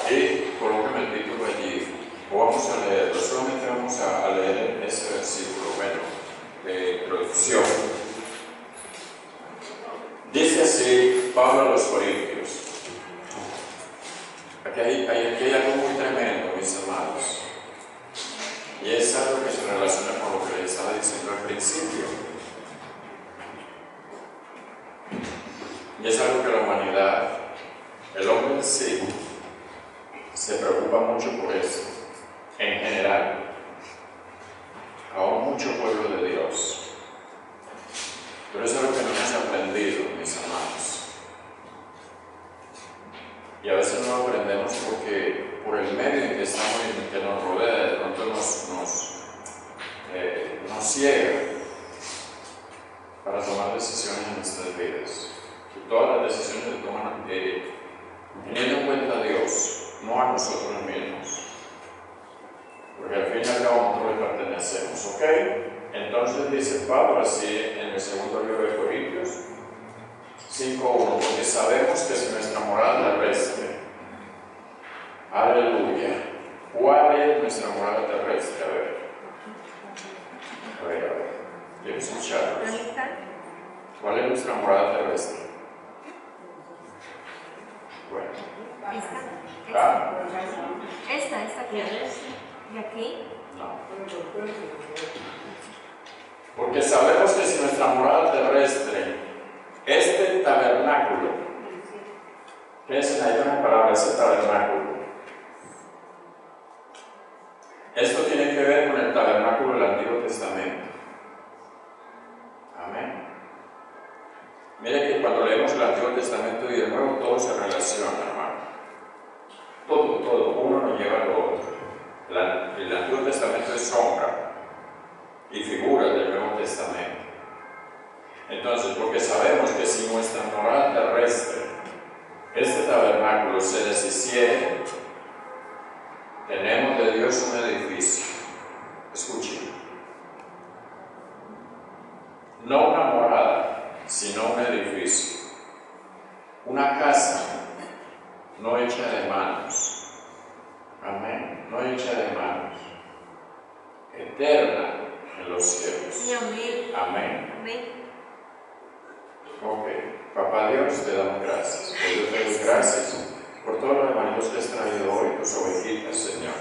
Y colóqueme el título allí, o vamos a leerlo, solamente vamos a leer ese versículo, bueno, de introducción. Dice así Pablo a los Corintios. Aquí hay algo muy tremendo, mis amados, y es algo que se relaciona con lo que les estaba diciendo al principio. Y es algo que la humanidad, el hombre en sí, se preocupa mucho por eso, en general, aún mucho pueblo de Dios. Pero eso es lo que no hemos aprendido, mis amados. Y a veces no lo aprendemos porque por el medio en que estamos y en que nos rodea, de pronto nos ciega para tomar decisiones en nuestras vidas. Y todas las decisiones se toman teniendo en cuenta a Dios, no a nosotros mismos. Porque al fin y al cabo nosotros le pertenecemos, ¿ok? Entonces dice Pablo así en el segundo libro de Corintios 5:1, porque sabemos que si nuestra morada terrestre, aleluya, ¿cuál es nuestra morada terrestre? A ver, quiero escucharlos. ¿Cuál es nuestra morada terrestre? Bueno. Esta aquí. ¿Y aquí? No. Porque sabemos que si nuestra morada terrestre, este tabernáculo, ¿qué es ahí una palabra, ese tabernáculo? Esto tiene que ver con el tabernáculo del Antiguo Testamento. Amén. Mire que cuando leemos el Antiguo Testamento y de nuevo todo se relaciona, hermano. Todo, uno nos lleva a lo otro. El Antiguo Testamento es sombra y figura del Nuevo Testamento. Entonces, porque sabemos que si nuestra morada terrestre, este tabernáculo, se deshiciere, tenemos de Dios un edificio. Escuchen. No una morada, sino un edificio. Una casa no hecha de manos. Amén. No hecha de manos. Eterna en los cielos. Amén. Amén. Amén. Ok. Papá Dios, te damos gracias. Dios te doy gracias por todos los hermanos que has traído hoy, tus ovejitas, Señor.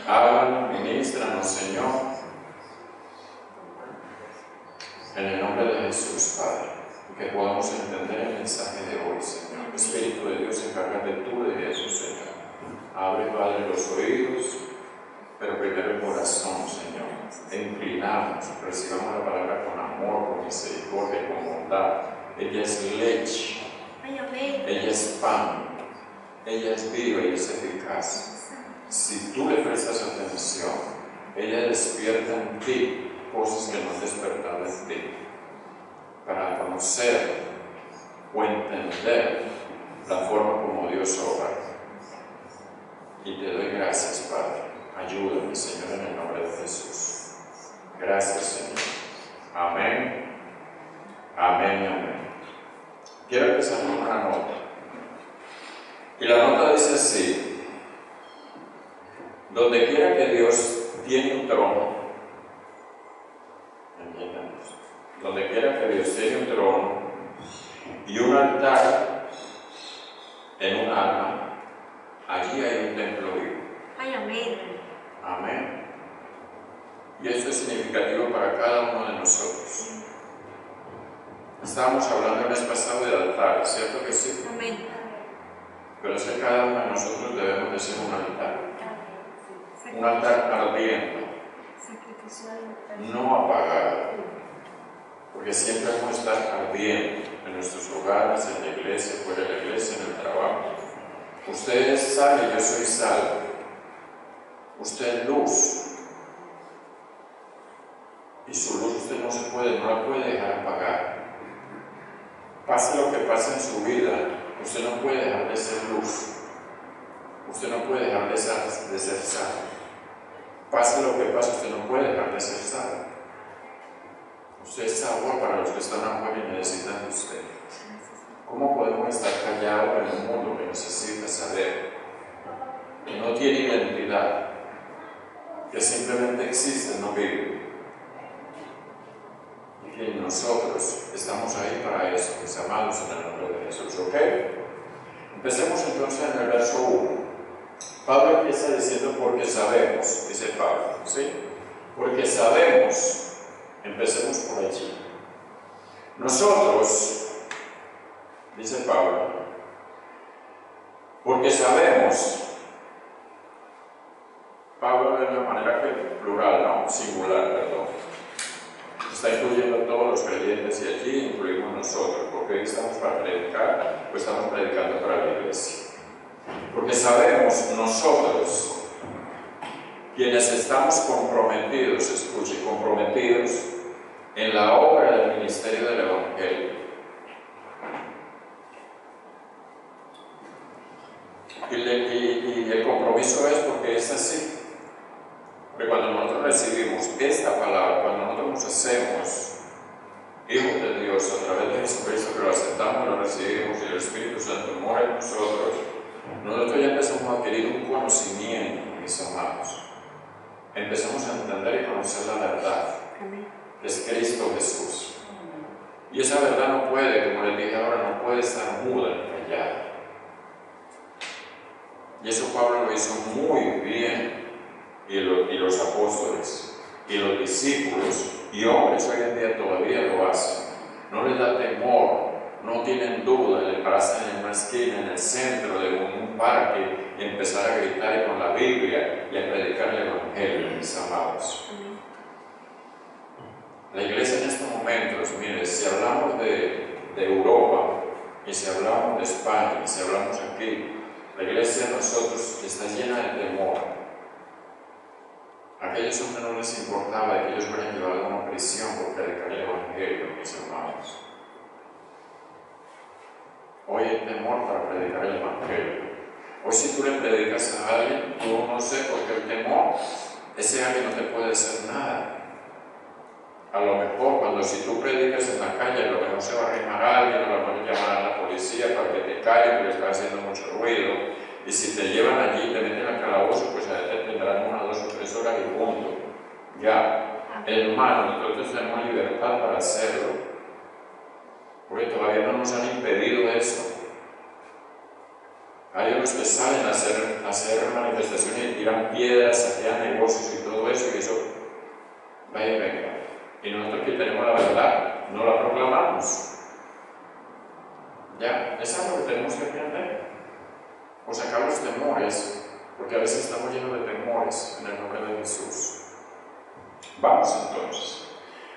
Háblanos, ministranos, Señor. En el nombre de Jesús, Padre. Que podamos entender el mensaje de hoy, Señor. Espíritu de Dios, encárgate tú de eso, Señor. Abre, Padre, los oídos, pero primero el corazón, Señor. Inclinamos, recibamos la palabra con amor, con misericordia y con bondad. Ella es leche, ella es pan, ella es viva, ella es eficaz. Si tú le prestas atención, ella despierta en ti cosas que no has despertado en ti, para conocer o entender la forma como Dios obra. Y te doy gracias, Padre. Ayúdame, Señor, en el nombre de Jesús. Gracias, Señor. Amén. Amén, amén. Quiero empezar con una nota. Y la nota dice así: donde quiera que Dios tiene un trono, ¿entiendes? Donde quiera que Dios tiene un trono y un altar en un alma, allí hay un templo vivo. Ay, amén. Amén. Y esto es significativo para cada uno de nosotros. Estábamos hablando el mes pasado del altar, ¿cierto que sí? Amén. Pero es que cada uno de nosotros debemos de ser un altar ardiente, no apagado, porque siempre vamos a estar ardiendo en nuestros hogares, en la iglesia, fuera de la iglesia, en el trabajo. Usted es sal y yo soy sal. Usted es luz. Y su luz usted no la puede dejar apagar. Pase lo que pase en su vida, usted no puede dejar de ser luz. Usted no puede dejar de ser sal. Pase lo que pase, usted no puede dejar de ser sal. Usted es agua para los que están afuera y necesitan de usted. ¿Cómo podemos estar callados en un mundo que necesita saber divinidad que simplemente existe, no vive. Y que nosotros estamos ahí para eso, mis amados, en el nombre de Jesús, ¿ok? Empecemos entonces en el verso 1. Pablo empieza diciendo porque sabemos, dice Pablo, ¿sí? Porque sabemos, empecemos por allí. Nosotros, dice Pablo, porque sabemos, Pablo de una manera que plural, no, singular, perdón. Está incluyendo a todos los creyentes y allí incluimos nosotros, porque hoy estamos para predicar, pues estamos predicando para la iglesia. Porque sabemos nosotros, quienes estamos comprometidos, escuche, comprometidos en la obra del ministerio del Evangelio. Y el compromiso es porque es así. Porque cuando nosotros recibimos esta palabra, cuando nosotros nos hacemos hijos de Dios a través de Jesucristo, que lo aceptamos, lo recibimos y el Espíritu Santo mora en nosotros, nosotros ya empezamos a adquirir un conocimiento, mis amados. Empezamos a entender y conocer la verdad, que es Cristo Jesús. Y esa verdad no puede, como les dije ahora, no puede estar muda ni callada. Y eso Pablo lo hizo muy bien, y los apóstoles, y los discípulos, y hombres hoy en día todavía lo hacen. No les da temor, no tienen duda de pararse en una esquina, en el centro de un parque, y empezar a gritar con la Biblia y a predicar el Evangelio, mis amados. La iglesia en estos momentos, mire, si hablamos de Europa, y si hablamos de España, y si hablamos aquí, la iglesia de nosotros está llena de temor. A aquellos hombres no les importaba de que ellos fueran llevados a una prisión por predicar el Evangelio, mis hermanos. Hoy hay temor para predicar el Evangelio. Hoy si tú le predicas a alguien, tú no sé por qué el temor, ese alguien no te puede hacer nada. A lo mejor cuando si tú predicas en la calle, a lo mejor se va a arrimar a alguien, a lo mejor llamarán a la policía para que te callen, porque está haciendo mucho ruido. Y si te llevan allí, te meten al calabozo, pues a te tendrán 1, 2 o 3 horas y punto. Ya, hermano, entonces tenemos libertad para hacerlo. Porque todavía no nos han impedido eso. Hay unos que salen a hacer manifestaciones y tiran piedras, saquean negocios y todo eso, y eso vaya y venga. Y nosotros que tenemos la verdad, no la proclamamos. Ya, es algo que tenemos que aprender. O sacar los temores, porque a veces estamos llenos de temores en el nombre de Jesús. Vamos entonces.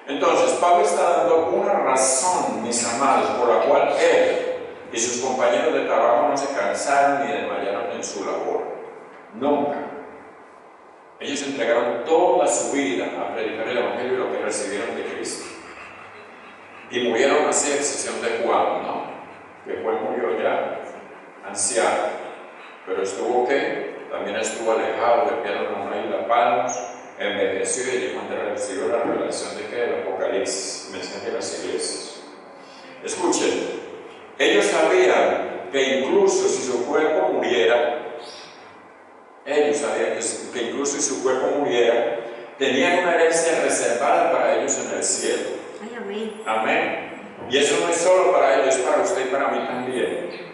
Entonces, Pablo está dando una razón, mis amados, por la cual él y sus compañeros de trabajo no se cansaron ni desmayaron en su labor. Nunca. Ellos entregaron toda su vida a predicar el Evangelio y lo que recibieron de Cristo. Y murieron así, a excepción de Juan, ¿no? Que Juan murió ya, anciano. Pero estuvo, ¿qué? También estuvo alejado de Pedro en una isla Patmos, envejeció y llegó a recibir la revelación de que el Apocalipsis, mensaje de las iglesias. Escuchen, ellos sabían que incluso si su cuerpo muriera, tenían una herencia reservada para ellos en el cielo. Ay, amén. Amén. Y eso no es solo para ellos, es para usted y para mí también.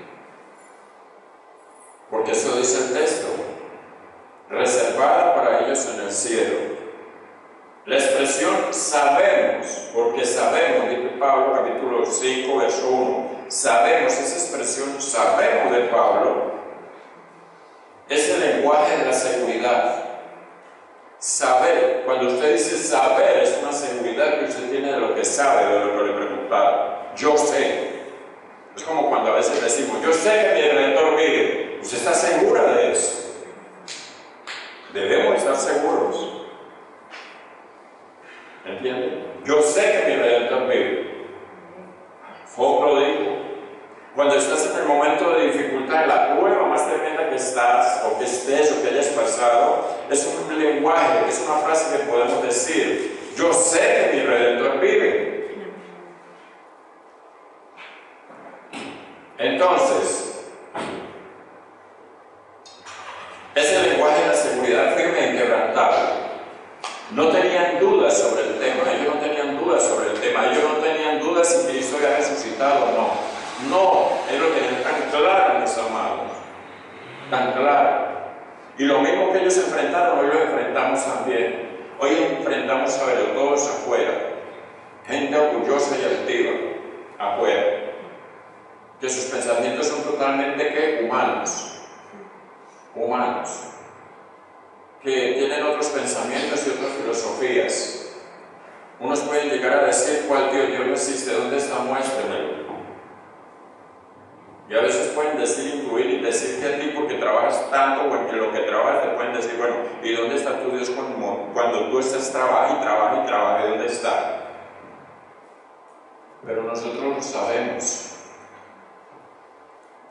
Porque eso dice el texto, reservada para ellos en el cielo. La expresión sabemos, porque sabemos, dice Pablo, capítulo 5, verso 1, sabemos, esa expresión sabemos de Pablo, es el lenguaje de la seguridad. Saber, cuando usted dice saber, es una seguridad que usted tiene de lo que sabe, de lo que le preguntaron. Yo sé. Es como cuando a veces decimos, yo sé que mi Redentor vive. ¿Usted está segura de eso? Debemos estar seguros. ¿Entiende? Yo sé que mi Redentor vive. Job lo dijo. Cuando estás en el momento de dificultad, en la prueba más tremenda que estás, o que estés, o que hayas pasado, es un lenguaje, es una frase que podemos decir, yo sé que mi Redentor vive. Entonces, ese lenguaje lenguaje de la seguridad firme e inquebrantable. No tenían dudas sobre el tema, ellos no tenían dudas sobre el tema, ellos no tenían dudas si Cristo había resucitado o no. No, ellos lo tenían tan claro, mis amados, tan claro. Y lo mismo que ellos enfrentaron, hoy lo enfrentamos también. Hoy enfrentamos a ver todos afuera, gente orgullosa y altiva afuera, que sus pensamientos son totalmente humanos, que tienen otros pensamientos y otras filosofías. Unos pueden llegar a decir cuál Dios no existe, ¿dónde está? Muéstrenmelo. Y a veces pueden decir, incluir y decir que a ti porque trabajas tanto o en lo que trabajas te pueden decir, bueno, ¿y dónde está tu Dios cuando tú estás trabaja, ¿dónde está? Pero nosotros lo sabemos.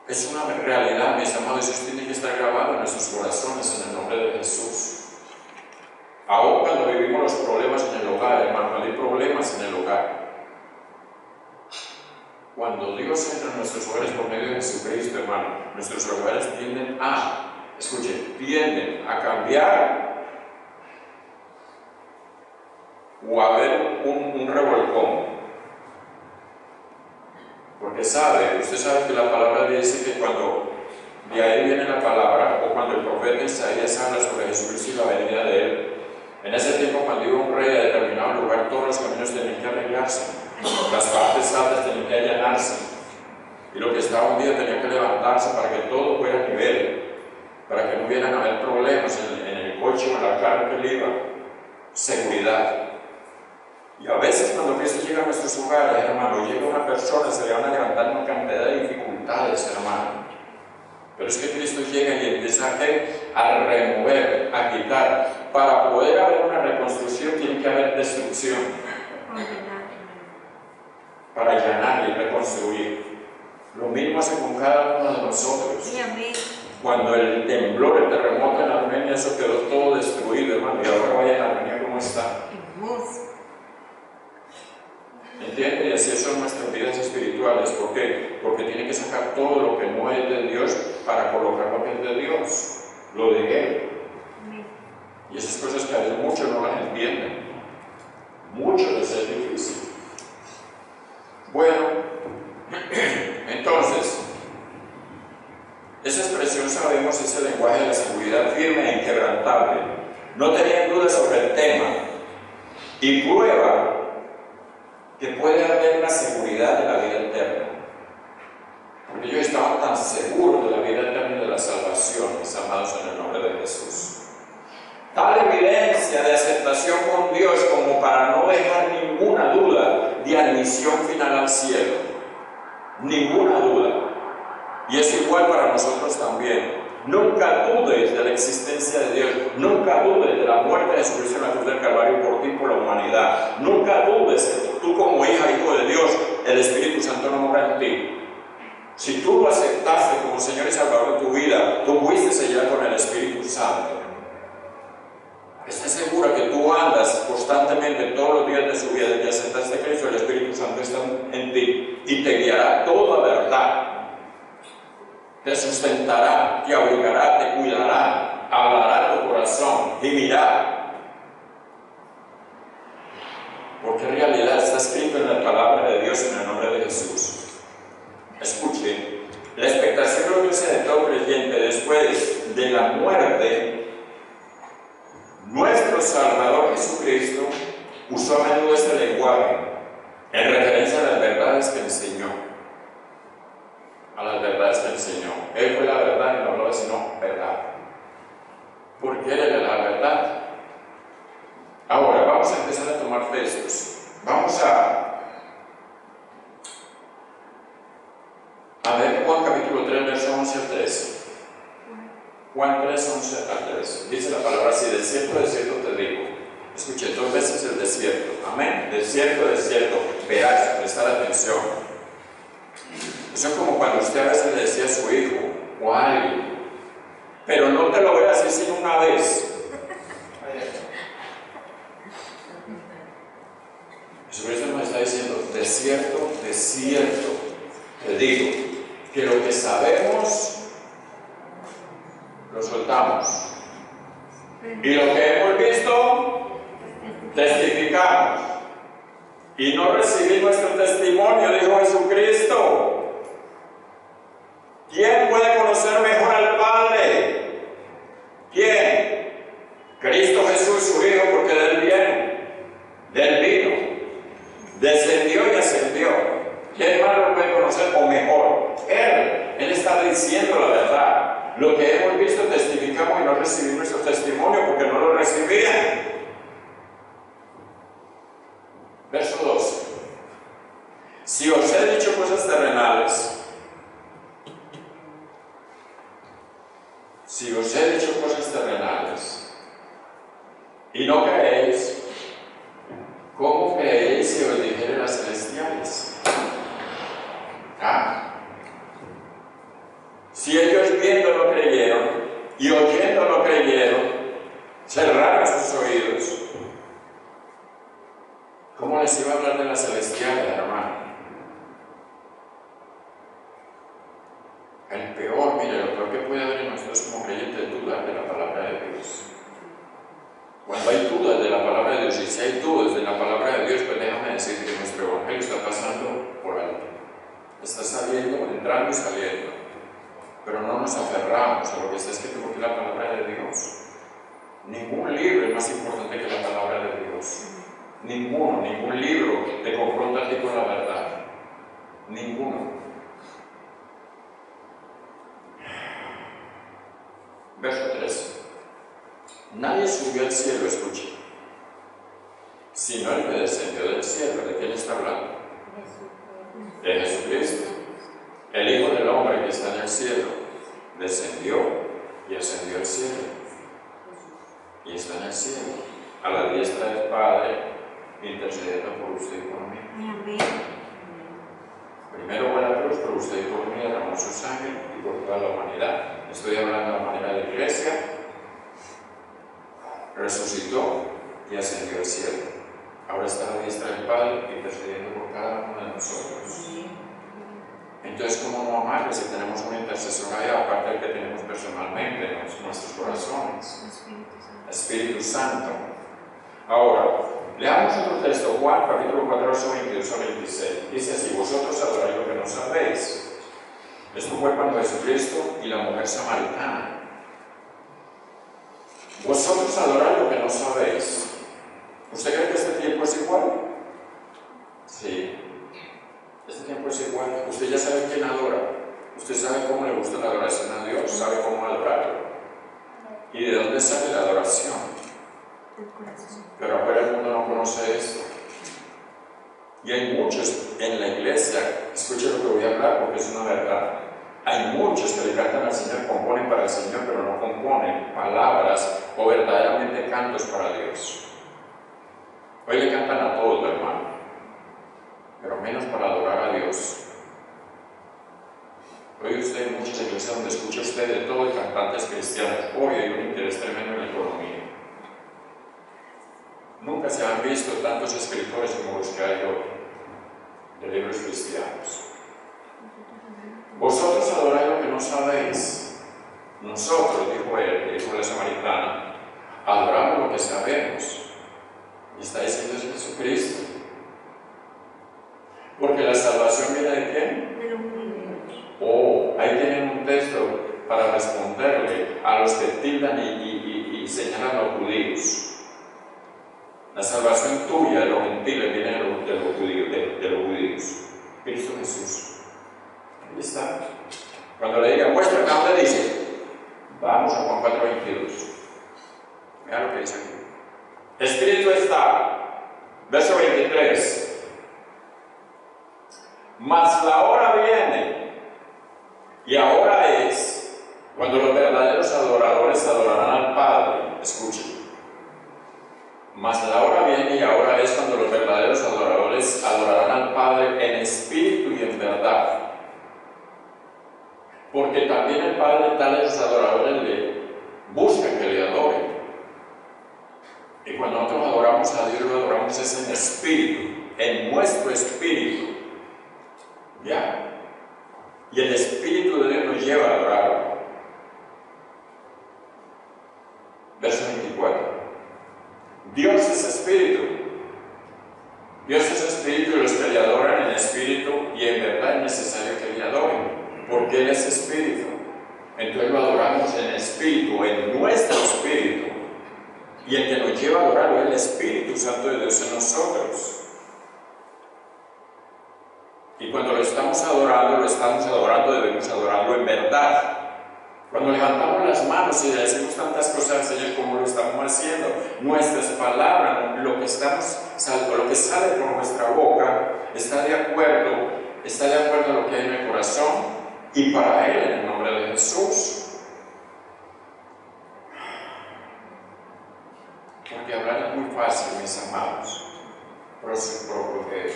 Es una realidad, mis amados, y eso tiene que estar grabado en nuestros corazones en el nombre de Jesús. Aún cuando vivimos los problemas en el hogar, hermano, hay problemas en el hogar. Cuando Dios entra en nuestros hogares por medio de Jesucristo, hermano, nuestros hogares tienden a cambiar o a haber un revolcón. Porque usted sabe que la palabra dice que cuando de ahí viene la palabra, o cuando el profeta Isaías habla sobre Jesucristo y la venida de él, en ese tiempo cuando iba un rey a determinado lugar, todos los caminos tenían que arreglarse, las partes altas tenían que allanarse, y lo que estaba hundido tenía que levantarse para que todo fuera a nivel, para que no hubieran a haber problemas en el coche o en la carga que él iba. Seguridad. Y a veces cuando Cristo llega a nuestros hogares, hermano, llega una persona, se le van a levantar una cantidad de dificultades, hermano. Pero es que Cristo llega y empieza a remover, a quitar. Para poder haber una reconstrucción tiene que haber destrucción. Para allanar y reconstruir. Lo mismo hace con cada uno de nosotros. Cuando el temblor, el terremoto en Armenia, eso quedó todo destruido, hermano. Y ahora vaya en Armenia, ¿cómo está? ¿Entiende? Y así son nuestras vidas espirituales. ¿Por qué? Porque tiene que sacar todo lo que no es de Dios para colocar lo que es de Dios, lo de Él. Y esas cosas que a veces muchos no las entienden. Mucho les es difícil. Bueno, entonces, esa expresión, sabemos, es el lenguaje de la seguridad firme e inquebrantable. No tenían dudas sobre el tema. Y prueba que puede haber una seguridad de la vida eterna. Porque ellos estaban tan seguros de la vida eterna y de la salvación, mis amados, en el nombre de Jesús. Tal evidencia de aceptación con Dios como para no dejar ninguna duda de admisión final al cielo. Ninguna duda. Y es igual para nosotros también. Nunca dudes de la existencia de Dios. Nunca dudes de la muerte de Jesucristo en la cruz del Calvario por ti y por la humanidad. Nunca dudes que tú como hija, hijo de Dios, el Espíritu Santo no mora en ti. Si tú lo aceptaste como Señor y Salvador de tu vida, tú fuiste sellado con el Espíritu Santo. Estés segura que tú andas constantemente todos los días de su vida desde que aceptaste a Cristo, el Espíritu Santo está en ti y te guiará toda verdad. Te sustentará, te abrigará, te cuidará, hablará tu corazón, vivirá. Porque en realidad está escrito en la palabra de Dios en el nombre de Jesús. Escuchen, la expectación gloriosa de todo creyente después de la muerte, nuestro Salvador Jesucristo usó a menudo este lenguaje en referencia a las verdades que enseñó. A las verdades que enseñó. Él fue la verdad y no hablaba sino verdad. Porque Él era la verdad. Ahora, vamos a empezar a tomar textos. Vamos a ver Juan capítulo 3, verso 11 al 13. Juan 3, 11 al 13. Dice la palabra así: de cierto te digo. Escuché 2 veces el desierto. Amén. De cierto, verás, prestar atención. Eso es como cuando usted a veces le decía a su hijo o a alguien, pero no te lo voy a decir sino una vez. Jesucristo nos está diciendo: de cierto te digo, que lo que sabemos lo soltamos, Y lo que hemos visto, testificamos. Y no recibí nuestro testimonio, dijo Jesucristo. ¿Quién puede conocer mejor al Padre? ¿Quién? Cristo Jesús, su Hijo, porque de él viene, de él vino, descendió y ascendió. ¿Quién más lo puede conocer o mejor? Él está diciendo la verdad. Lo que hemos visto testificamos y no recibimos nuestro testimonio porque no lo recibían. Verso 12. Si os he dicho cosas terrenales, y no creéis, ¿cómo creéis si os dijere las celestiales? Si ellos viendo no creyeron y oyendo no creyeron, cerraron sus oídos, ¿cómo les iba a hablar de las celestiales, hermano? El peor, mire, lo peor que puede haber en nosotros como creyentes es dudar de la palabra de Dios. Cuando hay dudas de la palabra de Dios, y si hay dudas de la palabra de Dios, pues déjame decir que nuestro evangelio está pasando por alto. Está saliendo, entrando y saliendo. Pero no nos aferramos a lo que está escrito porque es la palabra de Dios. Ningún libro es más importante que la palabra de Dios. Ningún libro te confronta a ti con la verdad. Ninguno. Verso 13. Nadie subió al cielo, escuche, sino el que descendió del cielo. ¿De quién está hablando? De Jesucristo. El Hijo del Hombre que está en el cielo descendió y ascendió al cielo. Y está en el cielo, a la diestra del Padre, intercediendo por usted y por mí. Amén. Primero fue la cruz, por usted y por mí derramó su sangre y por toda la humanidad. Estoy hablando a la manera de la iglesia. Resucitó y ascendió al cielo. Ahora está a la diestra del Padre intercediendo por cada uno de nosotros. Entonces, ¿cómo no amarle si tenemos un intercesor ahí, aparte del que tenemos personalmente en nuestros corazones? Espíritu Santo. Ahora, leamos otro texto, Juan, capítulo 4, versos 22 a 26. Dice así: vosotros adoráis lo que no sabéis. Esto fue cuando Jesucristo y la mujer samaritana. Vosotros adoráis lo que no sabéis. ¿Usted cree que este tiempo es igual? Sí. Este tiempo es igual. Usted ya sabe quién adora. Usted sabe cómo le gusta la adoración a Dios. Sabe cómo adorarlo. ¿Y de dónde sale la adoración? Pero ahora el mundo no conoce esto. Y hay muchos en la iglesia, escuche lo que voy a hablar porque es una verdad. Hay muchos que le cantan al Señor, componen para el Señor, pero no componen palabras o verdaderamente cantos para Dios. Hoy le cantan a todos, hermano, pero menos para adorar a Dios. Hoy usted en muchas iglesias donde escucha usted de todo de cantantes cristianos. Hoy hay un interés tremendo en la economía. Nunca se han visto tantos escritores como los que hay hoy de libros cristianos. Vosotros adoráis lo que no sabéis. Nosotros, dijo él, dijo la samaritana, adoramos lo que sabemos. Y está diciendo es Jesucristo. Porque la salvación viene de quién? De los judíos. Oh, ahí tienen un texto para responderle a los que tildan y señalan a los judíos. La salvación tuya de los gentiles viene de los judíos. Cristo Jesús. Ahí está. Cuando le digan, muéstrame a dónde dice, vamos a Juan 4:22. Mira lo que dice aquí. Escrito está, verso 23. Mas la hora viene, y ahora es, cuando los verdaderos adoradores adorarán al Padre. Escuchen. Mas la hora viene y ahora es cuando los verdaderos adoradores adorarán al Padre en espíritu y en verdad. Porque también el Padre tales adoradores le buscan que le adoren. Y cuando nosotros adoramos a Dios, lo adoramos es en espíritu, en nuestro espíritu. ¿Ya? Y el Espíritu de Dios nos lleva a adorarlo. Verso 24. Dios es espíritu. Dios es espíritu y los que le adoran en espíritu y en verdad es necesario que le adoren, porque Él es espíritu. Entonces lo adoramos en espíritu, en nuestro espíritu. Y el que nos lleva a adorarlo es el Espíritu Santo de Dios en nosotros. Y cuando lo estamos adorando, debemos adorarlo en verdad. Cuando levantamos las manos y le decimos tantas cosas al Señor como lo estamos haciendo, nuestras palabras, lo que sale por nuestra boca, está de acuerdo a lo que hay en el corazón y para Él, en el nombre de Jesús. Porque hablar es muy fácil, mis amados. Porque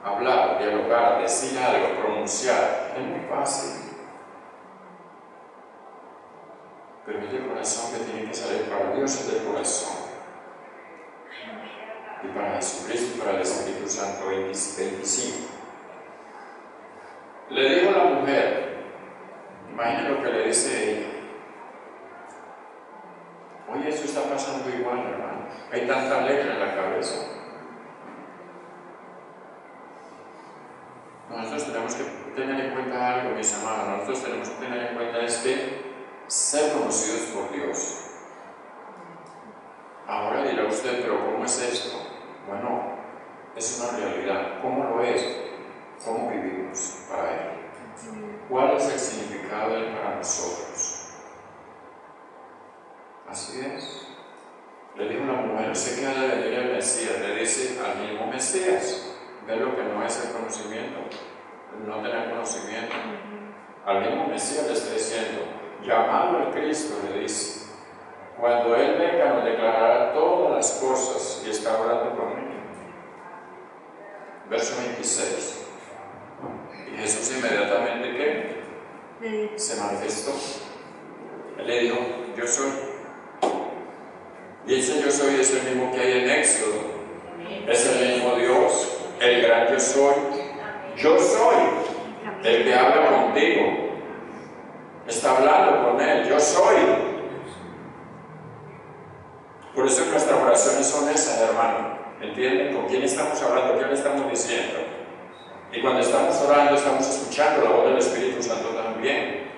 hablar, dialogar, decir algo, pronunciar, es muy fácil. Pero es el corazón que tiene que salir para Dios, es del corazón. Y para Jesucristo y para el Espíritu Santo, 25. Le dijo la mujer, imaginen lo que le dice ella. Oye, eso está pasando igual, hermano. Hay tanta letra en la cabeza. Nosotros tenemos que tener en cuenta algo, mis amados. Nosotros tenemos que tener en cuenta ser conocidos por Dios. Ahora dirá usted, pero ¿cómo es esto? Bueno, es una realidad. ¿Cómo lo es? ¿Cómo vivimos para Él? ¿Cuál es el significado de Él para nosotros? Así es. Le dijo una mujer, sé que ha de venir el Mesías, le dice al mismo Mesías, ve lo que no es el conocimiento, no tener conocimiento. Al mismo Mesías le está diciendo, llamado al Cristo, le dice, cuando Él venga nos declarará todas las cosas y está hablando conmigo. Verso 26. Y Jesús inmediatamente, ¿qué? Se manifestó. Él le dijo, yo soy. Y ese yo soy es el mismo que hay en Éxodo. Es el mismo Dios, el gran yo soy. Yo soy el que habla contigo. Está hablando con Él, yo soy. Por eso nuestras oraciones son esas, hermano. ¿Entienden? ¿Con quién estamos hablando? ¿Qué le estamos diciendo? Y cuando estamos orando, estamos escuchando la voz del Espíritu Santo también.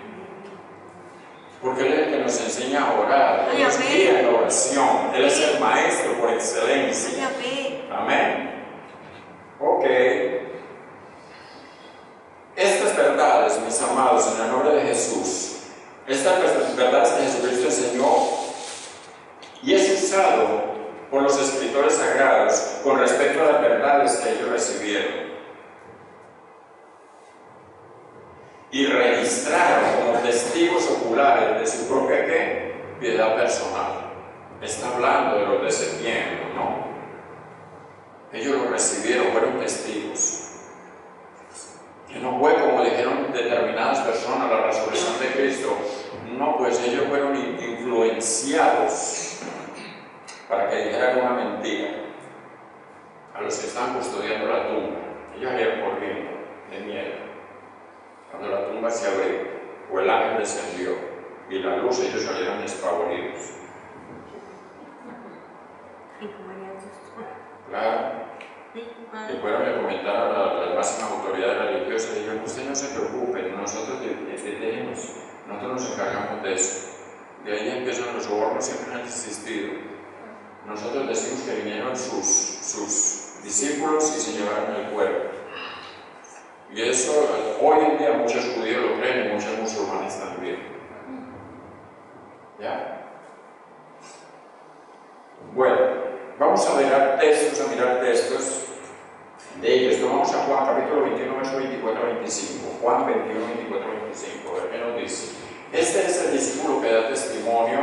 Porque Él es el que nos enseña a orar, Él nos guía en la oración, Él es el maestro por excelencia. Amén. Ok. Estas verdades, mis amados, en el nombre de Jesús, estas verdades que Jesucristo enseñó y es usado por los escritores sagrados con respecto a las verdades que ellos recibieron y registraron como testigos oculares de su propia ¿qué? Piedad personal. Está hablando de los de ese tiempo, ¿no? Ellos lo recibieron, fueron testigos. Que no fue como dijeron determinadas personas la resurrección de Cristo. No, pues ellos fueron influenciados para que dijeran una mentira a los que están custodiando la tumba. Ellos salieron corriendo de miedo. Cuando la tumba se abrió, o el ángel descendió y la luz, ellos salieron despavoridos. Claro. Y fueron a comentar a las máximas autoridades religiosas y dijeron, usted no se preocupe, nosotros nos encargamos de eso. De ahí empiezan los sobornos, siempre han existido. Nosotros decimos que vinieron sus discípulos y se llevaron el cuerpo. Y eso hoy en día muchos judíos lo creen y muchos musulmanes también. ¿Ya? Bueno, vamos a mirar textos de ellos. Tomamos a Juan capítulo 21, verso 24-25. Juan 21, 24-25. A ver qué nos dice. Este es el discípulo que da testimonio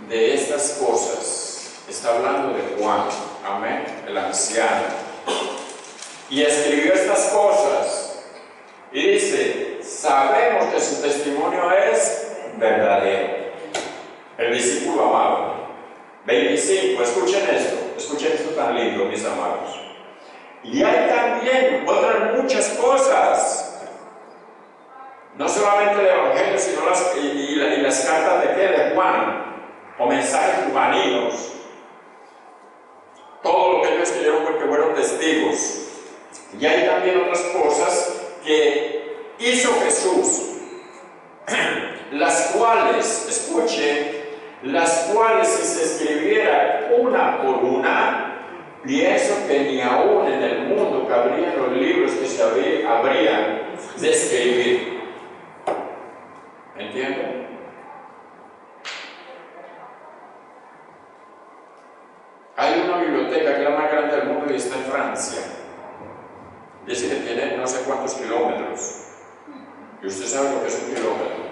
de estas cosas. Está hablando de Juan, amén, el anciano. Y escribió estas cosas. Y dice, sabemos que su testimonio es verdadero. El discípulo amado. 25, escuchen esto tan lindo, mis amados. Y hay también otras muchas cosas. No solamente el Evangelio, sino las cartas de Juan, o mensajes juveniles, cuales, escuchen, las cuales si se escribiera una por una, pienso que ni aún en el mundo cabrían los libros que se habrían de escribir. ¿Entienden? Hay una biblioteca que es la más grande del mundo y está en Francia. Dice que tiene no sé cuántos kilómetros. Y usted sabe lo que es un kilómetro.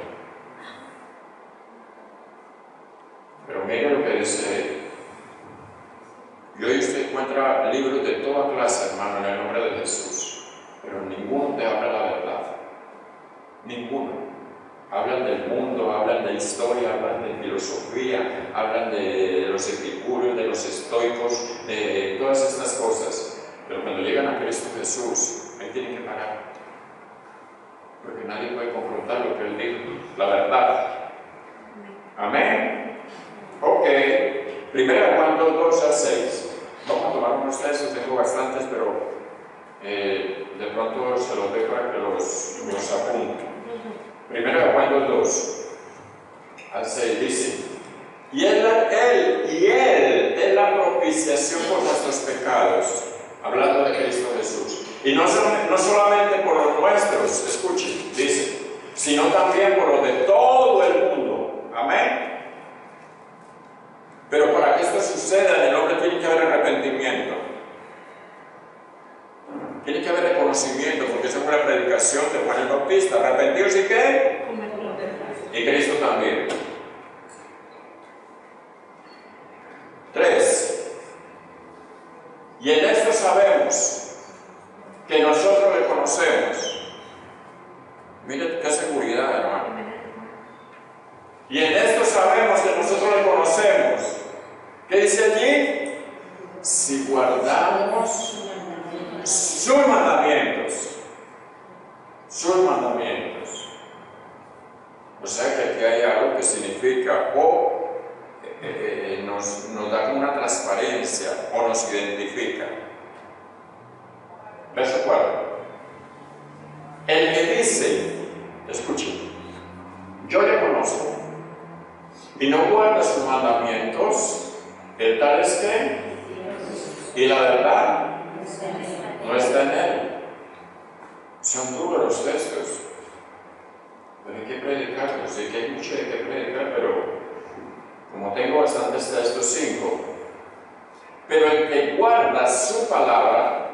Pero mire lo que dice. Y hoy usted encuentra libros de toda clase, hermano, en el nombre de Jesús. Pero ninguno te habla la verdad. Ninguno. Hablan del mundo, hablan de historia, hablan de filosofía, hablan de los epicúreos, de los estoicos, de todas estas cosas. Pero cuando llegan a Cristo Jesús, ahí tienen que parar. Porque nadie puede confrontar lo que Él dijo, la verdad. Amén. Ok. Primera Juan 2, 2-6. Vamos a tomar unos textos, tengo bastantes, pero de pronto se los dejo para que los apunten. Primera Juan 2-2-6 dice: y él es la propiciación por nuestros pecados, hablando de Cristo Jesús. Y no solamente por los nuestros, escuchen, dice, sino también por los de todo el mundo. Amén. Pero para que esto suceda en el hombre tiene que haber arrepentimiento. Tiene que haber reconocimiento, porque esa fue la predicación de Juan el Bautista. ¿Arrepentidos y qué? Y Cristo también. 3. Y en esto sabemos que nosotros le conocemos. Miren qué seguridad, hermano. Y en esto sabemos que nosotros le conocemos. ¿Qué dice allí? Si guardamos sus mandamientos. Sus mandamientos. O sea que aquí hay algo que significa nos da como una transparencia o nos identifica. Verso 4. El que dice, escuchen, yo le conozco y no guarda sus mandamientos, el tal es que, y la verdad no está en él. Son duros los textos, pero hay que predicarlos. Sé que hay mucho que predicar, pero como tengo bastantes textos, 5. Pero el que guarda su palabra,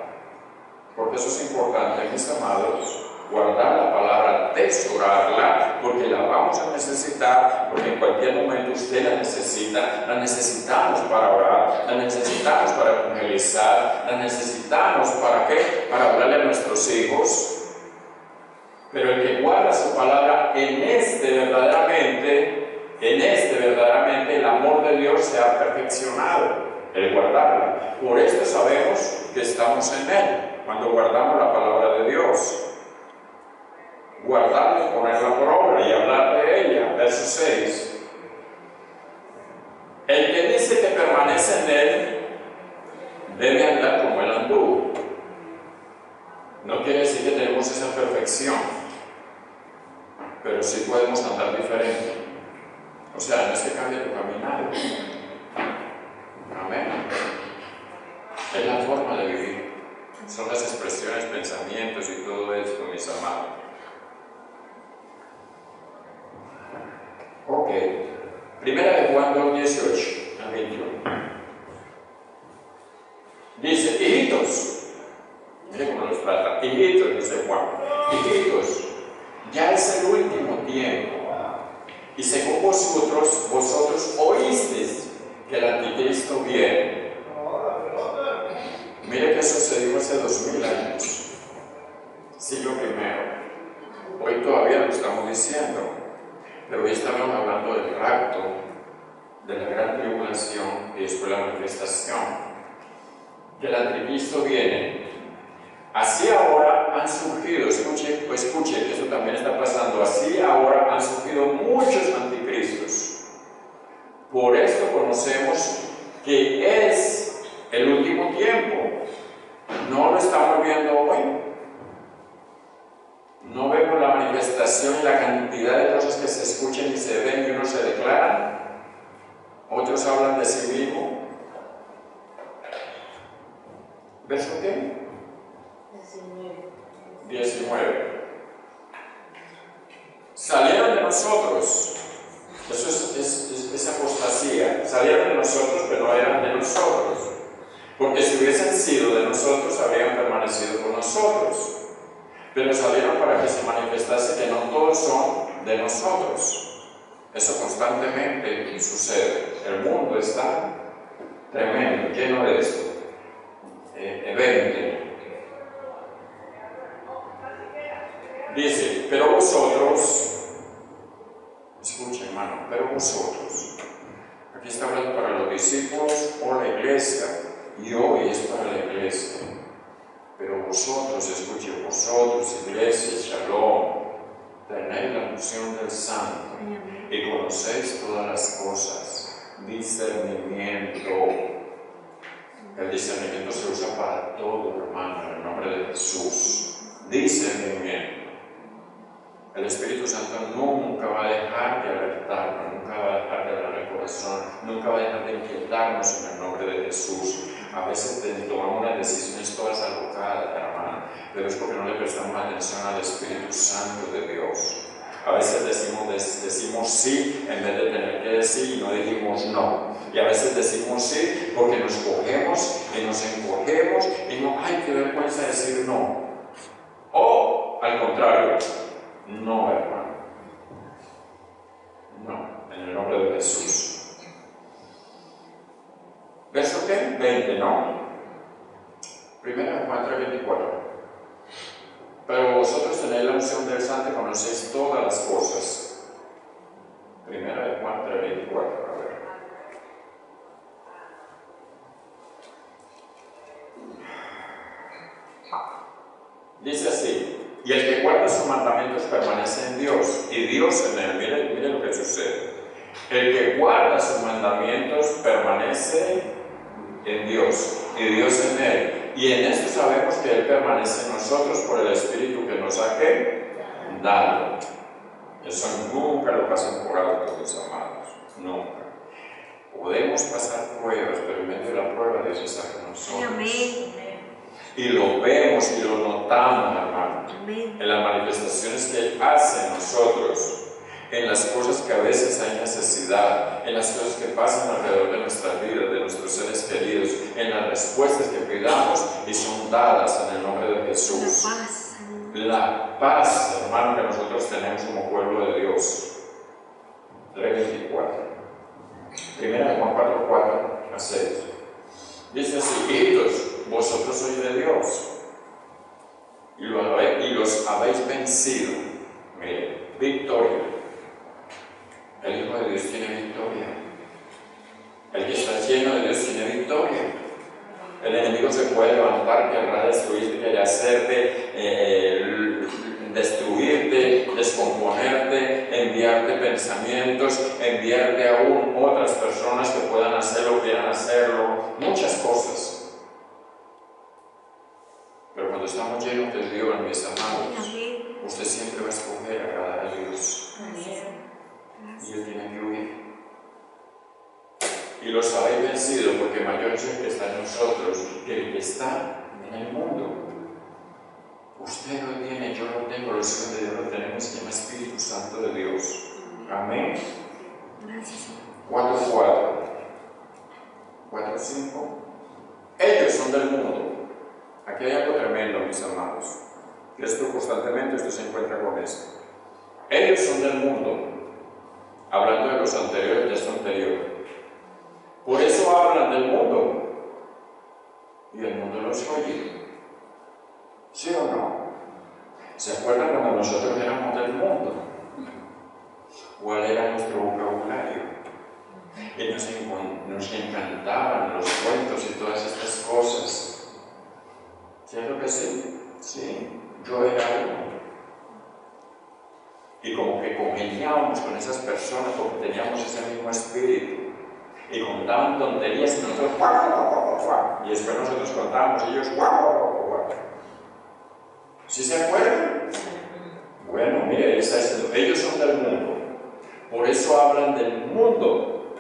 porque eso es importante, mis amados, guardar la palabra, atesorarla, porque la vamos a necesitar, porque en cualquier momento usted la necesita, la necesitamos para orar, la necesitamos para evangelizar, la necesitamos ¿para qué? Para hablarle a nuestros hijos. Pero el que guarda su palabra, en este verdaderamente el amor de Dios se ha perfeccionado, el guardarla. Por esto sabemos que estamos en Él, cuando guardamos la palabra de Dios. Guardarla y ponerla por obra y hablar de ella. Verso 6. El que dice que permanece en Él debe andar como Él anduvo. No quiere decir que tenemos esa perfección, pero sí podemos andar diferente. O sea, no es que cambie tu caminar. Amén. Es la forma de vivir. Son las expresiones, pensamientos y todo esto, mis amados. Ok. Primera de Juan 2:18 al 21. Dice, hijitos, mire cómo los trata, hijitos, dice Juan, hijitos, ya es el último tiempo, y según vosotros oísteis que el anticristo viene. Mire que eso se dijo hace 2000 años, siglo I. Hoy todavía lo estamos diciendo, pero hoy estamos hablando del rapto, de la gran tribulación y después la manifestación. Que el anticristo viene. Así ahora han surgido, escuche, que eso también está pasando, así ahora han surgido muchos anticristos. Por esto conocemos que es el último tiempo. No lo estamos viendo hoy. No vemos la manifestación y la cantidad de cosas que se escuchan y se ven otros hablan de sí mismos. ¿Verso qué? 19. Salieron de nosotros. Eso es apostasía. Salieron de nosotros, pero no eran de nosotros. Porque si hubiesen sido de nosotros, habrían permanecido con nosotros. Pero salieron para que se manifestase que no todos son de nosotros. Eso constantemente sucede. El mundo está tremendo, lleno de esto. Dice, pero vosotros, escuchen hermano, pero vosotros, aquí está hablando para los discípulos o la iglesia, y hoy es para la iglesia, pero vosotros, escuchen, vosotros, iglesia, shalom, tenéis la unción del Santo y conocéis todas las cosas, discernimiento. El discernimiento se usa para todo, hermano, en el nombre de Jesús. Discernimiento. El Espíritu Santo nunca va a dejar de alertarnos, nunca va a dejar de hablar el corazón, nunca va a dejar de inquietarnos en el nombre de Jesús. A veces tomamos unas decisiones todas alocadas, hermano, pero es porque no le prestamos atención al Espíritu Santo de Dios. A veces decimos sí en vez de tener que decir y no dijimos no. Y a veces decimos sí porque nos cogemos y nos encogemos y no, ay, qué vergüenza decir no. O al contrario, no, hermano. No, en el nombre de Jesús. ¿Verso qué? 20, ¿no? Primera de Juan 3:24. Pero vosotros tenéis la unción del Santo y conocéis todas las cosas. Primera de Juan 3:24, a ver. Dice así, y el que guarda sus mandamientos permanece en Dios, y Dios en él. Mire lo que sucede. El que guarda sus mandamientos permanece en Dios, y Dios en él. Y en esto sabemos que Él permanece en nosotros por el Espíritu que nos ha dado. Eso nunca lo pasan por alto, mis amados. Nunca. Podemos pasar pruebas, pero en medio de la prueba Dios está con nosotros. Amén. Y lo vemos y lo notamos, hermano. Amén. En las manifestaciones que Él hace en nosotros. En las cosas que a veces hay necesidad, en las cosas que pasan alrededor de nuestras vidas, de nuestros seres queridos, en las respuestas que pidamos y son dadas en el nombre de Jesús. La paz, hermano, que nosotros tenemos como pueblo de Dios. 3:24. Primera de Juan 4:4-6. Dice así, hijitos, vosotros sois de Dios y los habéis vencido. Mire, victoria. El Hijo de Dios tiene victoria. El que está lleno de Dios tiene victoria. El enemigo se puede levantar, querrá destruirte, querrá hacerte, destruirte, descomponerte, enviarte pensamientos, enviarte aún otras personas que puedan hacerlo, quieran hacerlo, muchas cosas. Pero cuando estamos llenos de Dios, mis amados, usted siempre va a escoger agradar a Dios. Y Él tiene que huir. Y los habéis vencido porque mayor es el que está en nosotros que el que está en el mundo. Usted lo tiene, yo lo tengo, los hijos de Dios lo tenemos, se llama Espíritu Santo de Dios. Amén. 4:4. 4:5. Ellos son del mundo. Aquí hay algo tremendo, mis amados. Esto constantemente usted se encuentra con esto. Ellos son del mundo. Hablando de los anteriores, de esto anterior. Por eso hablan del mundo. Y el mundo los oye. ¿Sí o no? ¿Se acuerdan cuando nosotros éramos del mundo? ¿Cuál era nuestro vocabulario? Y nos encantaban los cuentos y todas estas cosas. ¿Cierto que sí? Sí, yo era uno. Y como que congeniábamos con esas personas porque teníamos ese mismo espíritu. Y contaban tonterías y nosotros y después nosotros contábamos y ellos ¿Sí se acuerdan? Bueno, mire, ellos son del mundo. Por eso hablan del mundo.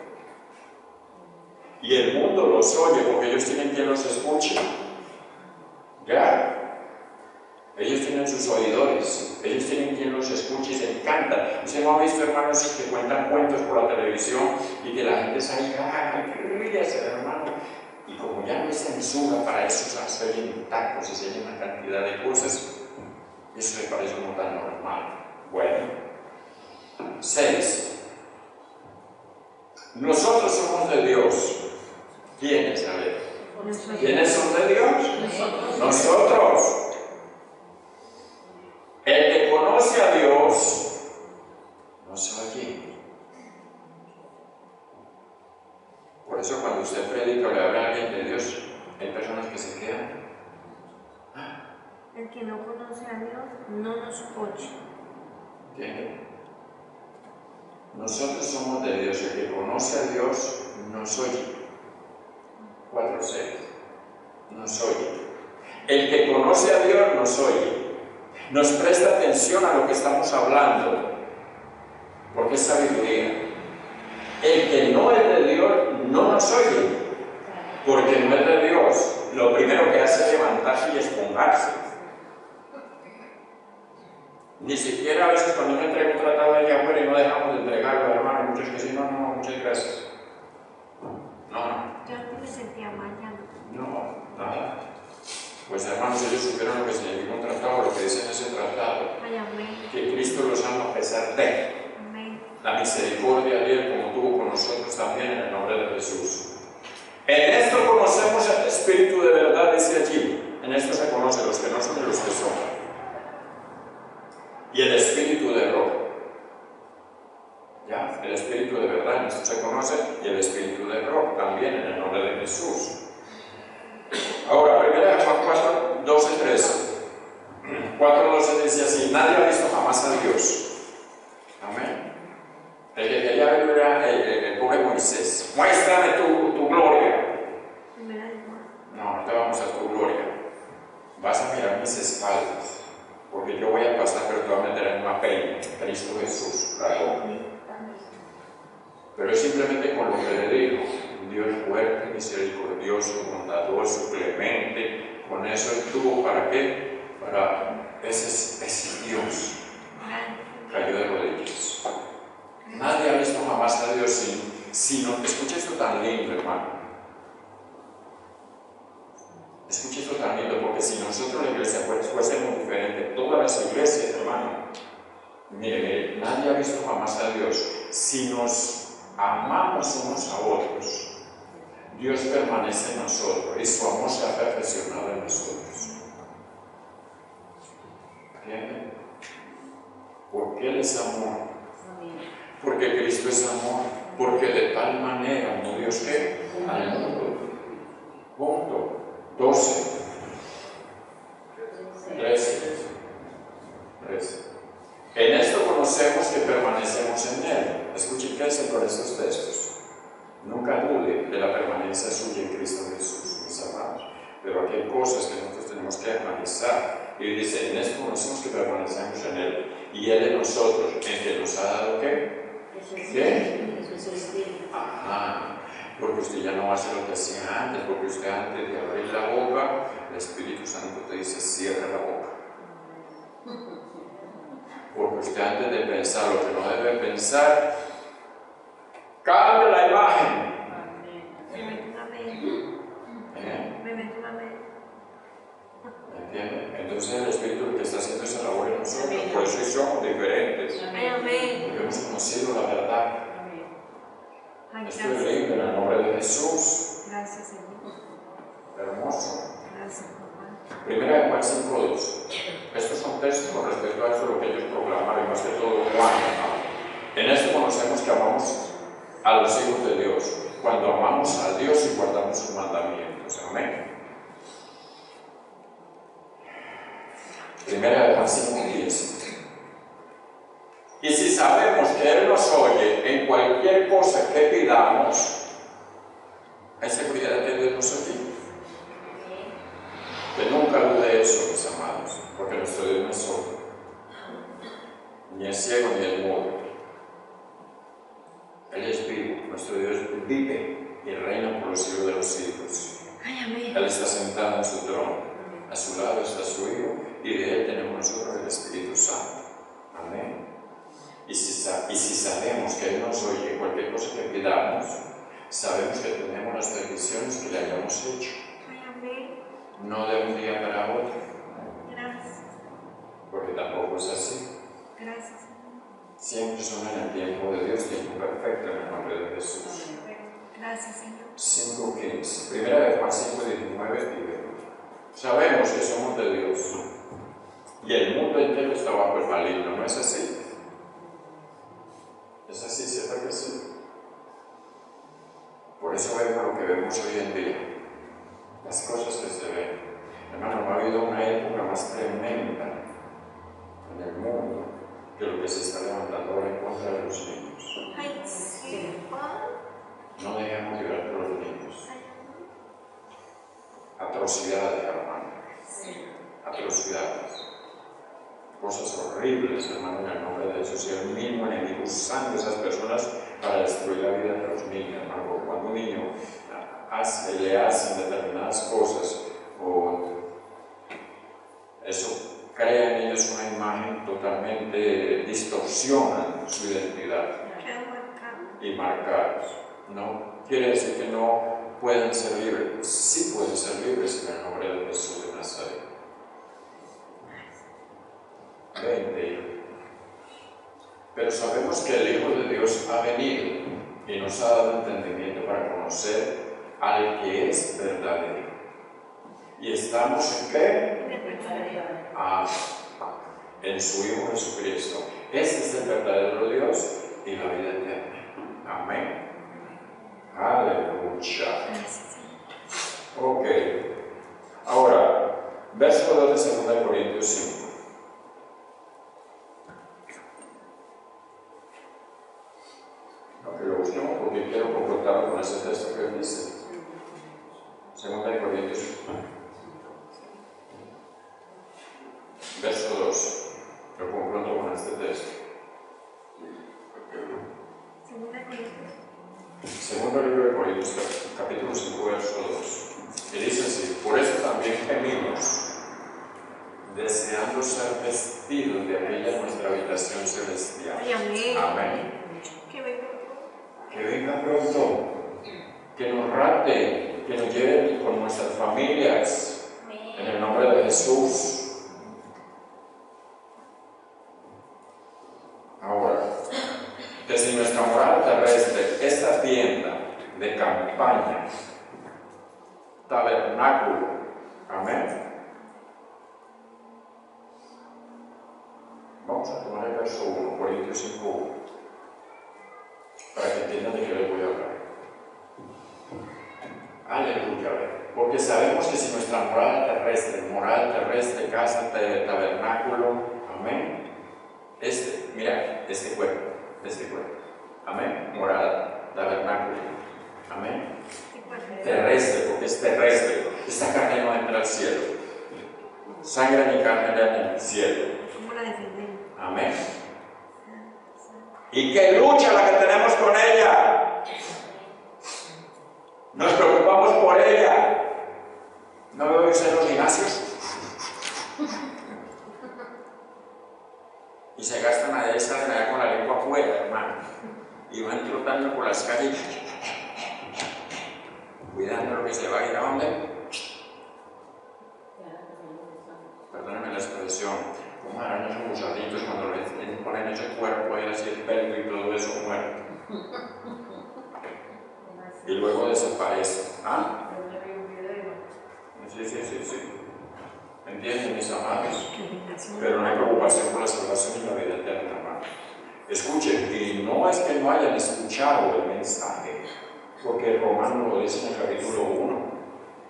Y el mundo los oye porque ellos tienen quien los escuche. ¿Ya? Ellos tienen sus oidores, ellos tienen quien los escuche y se encantan. ¿Usted no ha visto, hermanos, que cuentan cuentos por la televisión y que la gente sale, ¡ay, qué ríes, hermano! Y como ya no hay censura para eso, se oyen tacos y se oyen una cantidad de cosas, eso me parece como tan normal. Bueno. 6. Nosotros somos de Dios. ¿Quiénes? A ver. ¿Quiénes son de Dios? Nosotros. El que conoce a Dios no se oye. Por eso cuando usted predica o le habla a alguien de Dios, hay personas que se quedan. El que no conoce a Dios no nos oye. ¿Entienden? Nosotros somos de Dios. El que conoce a Dios nos oye. 4:6. Nos oye. El que conoce a Dios nos oye. Nos presta atención a lo que estamos hablando, porque es sabiduría. El que no es de Dios no nos oye, porque no es de Dios. Lo primero que hace es levantarse y esponjarse. Ni siquiera a veces cuando uno entrega un tratado de allá afuera y no dejamos de entregarlo, hermano, hay muchos que dicen, no, muchas gracias. No. Yo antes me sentía mal, ya no. No, nada. Pues hermanos, ellos supieron lo que significa un tratado, lo que dice en ese tratado. Ay, amén. Que Cristo los ama a pesar de Amén. la misericordia de Él, como tuvo con nosotros también, en el nombre de Jesús. En esto conocemos el Espíritu de verdad, dice allí. En esto se conoce los que no son y los que son. Y el Espíritu de error. ¿Ya? El Espíritu de verdad, en esto se conoce, y el Espíritu de error también, en el nombre de Jesús. Ahora, 1 Juan 4, 12, 13. 4:12 dice así: nadie ha visto jamás a Dios. Amén. El que quería ver era el pobre Moisés. Muéstrame tu gloria. No te vamos a tu gloria. Vas a mirar mis espaldas, porque yo voy a pasar, pero te voy a meter en una peña. Cristo Jesús, claro. Pero es simplemente con lo que le digo. Un Dios fuerte, misericordioso, bondadoso, clemente. Con eso Él tuvo, ¿para qué? Para ese Dios. Cayó de rodillas. Nadie ha visto jamás a Dios sino, escucha esto tan lindo, hermano. Escucha esto tan lindo, porque si nosotros la iglesia fuésemos diferentes, todas las iglesias, hermano, mire, nadie ha visto jamás a Dios. Si nos amamos unos a otros, Dios permanece en nosotros y su amor se ha perfeccionado en nosotros. ¿Entienden? Porque Él es amor. Porque Cristo es amor. Porque de tal manera amó Dios que al mundo. Punto. 12. 13. En esto conocemos que permanecemos en Él. Escuchen qué dicen con estos textos. Nunca dude de la permanencia suya en Cristo Jesús, mis amados. Pero aquí hay cosas que nosotros tenemos que analizar. Y dice, en esto conocemos que permanecemos en Él. Y Él en nosotros, en que nos ha dado ¿qué? ¿Qué? Ajá. Porque usted ya no hace lo que hacía antes, porque usted antes de abrir la boca, el Espíritu Santo te dice, cierra la boca. Porque usted antes de pensar lo que no debe pensar, cambia la imagen. ¿Entienden? Entonces el Espíritu lo que está haciendo esa labor en nosotros, por eso somos diferentes. Porque hemos conocido la verdad. Esto es lindo en el nombre de Jesús. Gracias, Señor. Hermoso. Gracias, papá. Primera de Juan 5:2. Estos son textos con respecto a eso lo que ellos proclamaron, y más que todo Juan. En esto conocemos que amamos a los hijos de Dios, cuando amamos a Dios y guardamos sus mandamientos. Amén. Primera de Juan 5:10. Y si sabemos que Él nos oye en cualquier cosa que pidamos, ¿hay seguridad de que Dios nos oye? Que nunca dude eso, mis amados, porque nuestro Dios no es sordo, ni es ciego ni es mudo. Él es vivo, nuestro Dios vive. y reina por los siglos de los siglos. Ay, amén. Él está sentado en su trono, a su lado está su Hijo, y de Él tenemos nosotros el Espíritu Santo. Amén. Y si sabemos que Él nos oye cualquier cosa que pidamos, sabemos que tenemos las peticiones que le hayamos hecho. Ay, amén. No de un día para otro, Gracias. porque tampoco es así. Gracias. Siempre son en el tiempo de Dios, tiempo perfecto en el nombre de Jesús. Gracias, Señor. 5:15. Primera de Juan 5:19 dice: sabemos que somos de Dios y el mundo entero está bajo el maligno, ¿no es así? ¿Es así? ¿Cierto que sí? Por eso vemos lo que vemos hoy en día, las cosas que se ven. Hermano, no ha habido una época más tremenda en el mundo que lo que se está levantando ahora en contra de los niños. Ay, sí. No dejemos de orar por los niños. Atrocidades, hermano. Atrocidades. Cosas horribles, hermano, en el nombre de Jesús. Y el mismo enemigo usando esas personas para destruir la vida de los niños, hermano. Porque cuando un niño le hacen determinadas cosas, o eso crea en ellos una imagen totalmente, distorsiona su identidad. Y marcados. No quiere decir que no pueden ser libres. Sí pueden ser libres en el nombre de Jesús de Nazaret. 20. Pero sabemos que el Hijo de Dios ha venido y nos ha dado entendimiento para conocer al que es verdadero. ¿Y estamos en qué? En su Hijo Jesucristo. Este es el verdadero Dios y la vida eterna. Amén. Aleluya. Ok. Ahora, verso 2 de 2 Corintios 5. Aunque lo busquemos porque quiero confrontarlo con ese texto que dice. 2 Corintios 5. Verso 2. Lo confronto con este texto. Segundo libro de Corintios, capítulo 5, verso 2. Y dice así: por eso también gemimos, deseando ser vestidos de aquella nuestra habitación celestial. Ay, amén. Amén. Que venga. Que venga pronto, que nos rapte, que nos lleve con nuestras familias, en el nombre de Jesús. Ahora, que si nuestra morada terrestre, esta tienda de campaña, tabernáculo, amén. Vamos a tomar el verso 1, Corintios 5:1, para que entiendan de qué les voy a hablar. Aleluya. Porque sabemos que si nuestra morada terrestre, casa, tabernáculo, amén. Este cuerpo, amén, morada, tabernáculo, amén, terrestre, porque es terrestre, esta carne no entra al cielo, sangre ni carne entra en el cielo, ¿Cómo la defendemos? amén, y qué lucha la que tenemos con ella, nos preocupamos por ella, no veo irse en los gimnasios, y se gastan allá y salen allá con la lengua afuera, hermano. Y van trotando por las calles, cuidando lo que se va a ir a dónde. Perdónenme la expresión, como harán esos gusanitos cuando les ponen ese cuerpo ahí, así el pelo y todo eso muerto. Y luego desaparece. ¿Ah? Sí. ¿Entienden, mis amados? Pero no hay preocupación por la salvación y la vida eterna, hermano. Escuchen, y no es que no hayan escuchado el mensaje, porque Romanos lo dice en el capítulo 1,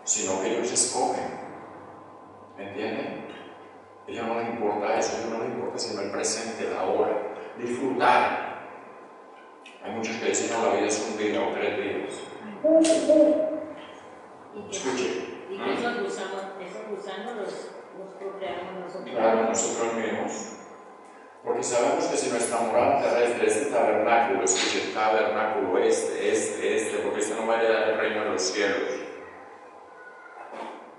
sino que ellos escogen. ¿Entienden? A ellos no les importa eso, a ellos no les importa sino el presente, la hora, disfrutar. Hay muchos que dicen, no, la vida es un día o 3 días. Escuchen. Y que esos gusanos los procreamos nosotros. Claro, nosotros mismos. Porque sabemos que si nuestra morada terrestre, este tabernáculo, escuche, tabernáculo, porque este no va a heredar el reino de los cielos,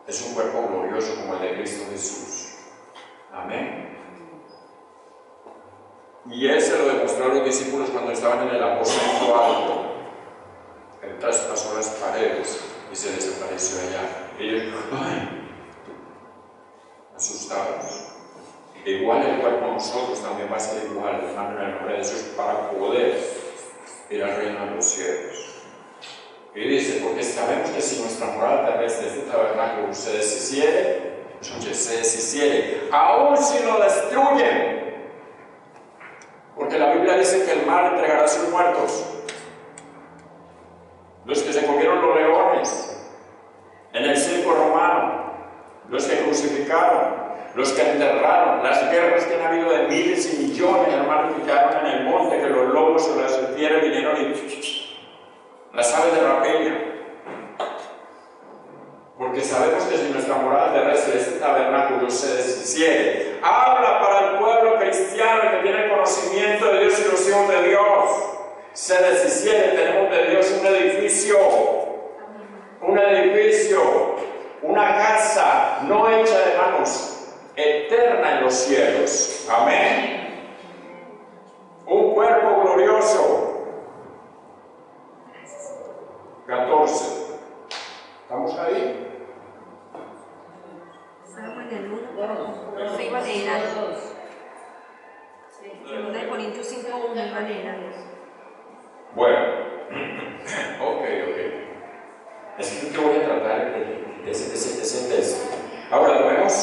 es un cuerpo glorioso como el de Cristo Jesús. Amén. Y Él se lo demostró a los discípulos cuando estaban en el aposento alto. Él traspasó las paredes y se les apareció allá. Ellos, ¡ay!, asustados. Igual el cuerpo nosotros también va a ser igual, hermano, en el nombre de Jesús, para poder ir al reino de los cielos. Y dice, porque sabemos que si nuestra morada terrestre, este tabernáculo, se deshiciere, aún si lo destruyen, porque la Biblia dice que el mar entregará a sus muertos, los que se comieron los leones en el circo romano, los que crucificaron, los que enterraron, las guerras que han habido de miles y millones, hermanos, que quedaron en el monte, que los lobos o las fieras vinieron y las aves de rapiña. Porque sabemos que si nuestra morada terrestre, este tabernáculo, se deshiciere, habla para el pueblo cristiano que tiene conocimiento de Dios y los hijos de Dios. Se deshiciere, tenemos de Dios un edificio, una casa no hecha de manos, eterna en los cielos. Amén. Un cuerpo glorioso. 14. ¿Estamos ahí? Estamos en el 1. Se iba a leer algo. 2 Corintios 5:1 iba a leer algo. Bueno. Ok. Es que voy a tratar ese texto. Ahora tomemos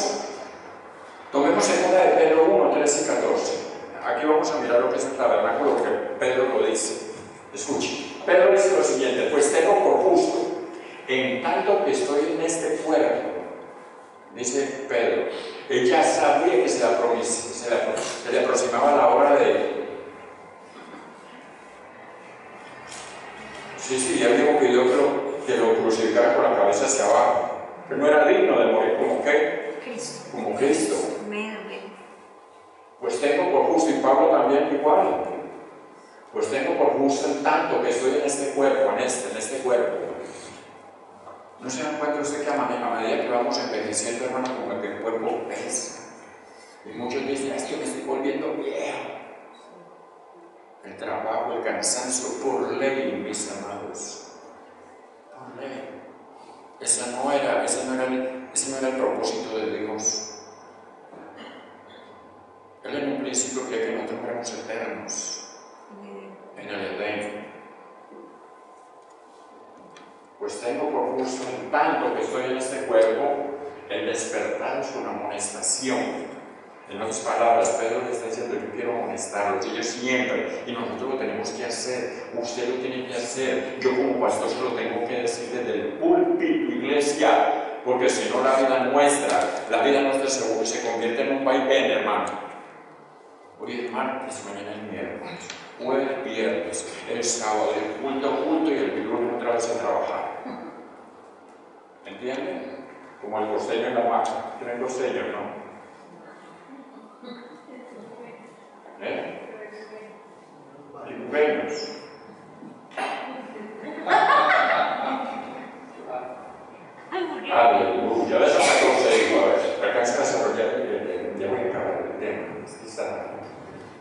2 de Pedro 1, 13 y 14. Aquí vamos a mirar lo que es el tabernáculo, porque Pedro lo dice. Escuche. Pedro dice lo siguiente: pues tengo por justo, en tanto que estoy en este cuerpo, dice Pedro, él ya sabía que se le aproximaba la hora de... Sí, ya mismo pidió que lo crucificara con la cabeza hacia abajo, que no era digno de morir como Cristo. Como Cristo. Amén. Pues tengo por justo, y Pablo también igual, pues tengo por justo en tanto que estoy en este cuerpo, en este cuerpo. ¿No se dan cuenta usted que a medida que vamos envejeciendo, hermano, como que el cuerpo pesa? Y muchos dicen, es que me estoy volviendo viejo. El trabajo, el cansancio, por ley, mis amados. Por ley. Ese no era el propósito de Dios. Él en un principio quería que nosotros fuéramos eternos en el Edén. Pues tengo por justo, en tanto que estoy en este cuerpo, el despertaros con amonestación. En otras palabras, Pedro le está diciendo: yo quiero amonestarlos, y yo siempre, y nosotros lo tenemos que hacer, usted lo tiene que hacer, yo como pastor se lo tengo que decir desde el púlpito, iglesia, porque si no la vida nuestra se convierte en un vaivén, hermano. Hoy es martes, mañana es miércoles, jueves, viernes, el sábado, el culto y el lunes otra vez a trabajar. ¿Entienden? Como el costeño en la marcha. ¿Tienen costeño, no? Licueños. Aleluya. De esa cosa digo, a ver, alcanza a desarrollar, ya voy a acabar el tema.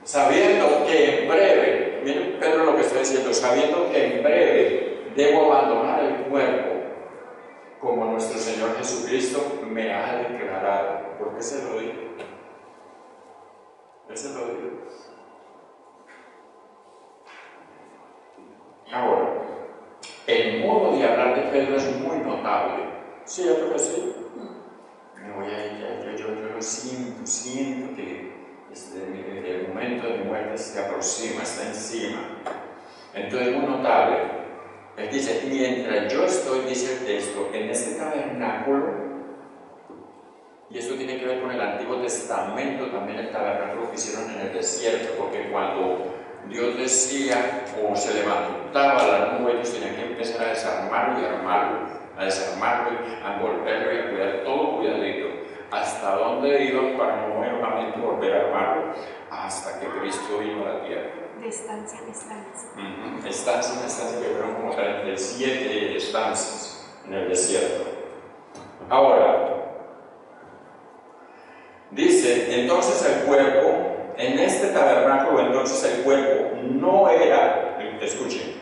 Sabiendo que en breve, miren Pedro lo que está diciendo, sabiendo que en breve debo abandonar el cuerpo, como nuestro Señor Jesucristo me ha declarado. ¿Por qué se lo digo? Él se lo digo. Ahora, el modo de hablar de Pedro es muy notable. Sí, yo creo que sí. Yo siento que el momento de mi muerte se aproxima, está encima. Entonces es muy notable. Él dice: mientras yo estoy, dice el texto, en este tabernáculo, y esto tiene que ver con el Antiguo Testamento, también el tabernáculo que hicieron en el desierto, porque cuando Dios decía o se levantaba la nube, ellos tenían que empezar a desarmarlo y armarlo, a desarmarlo, a envolverlo y a cuidar todo cuidadito, hasta dónde iban para no nuevamente volver a armarlo, hasta que Cristo vino a la tierra. De estancia en estancia. Estancia en estancia, que fueron como 37 estancias en el desierto. Ahora, dice, entonces el cuerpo, en este tabernáculo, entonces el cuerpo no era, escuchen,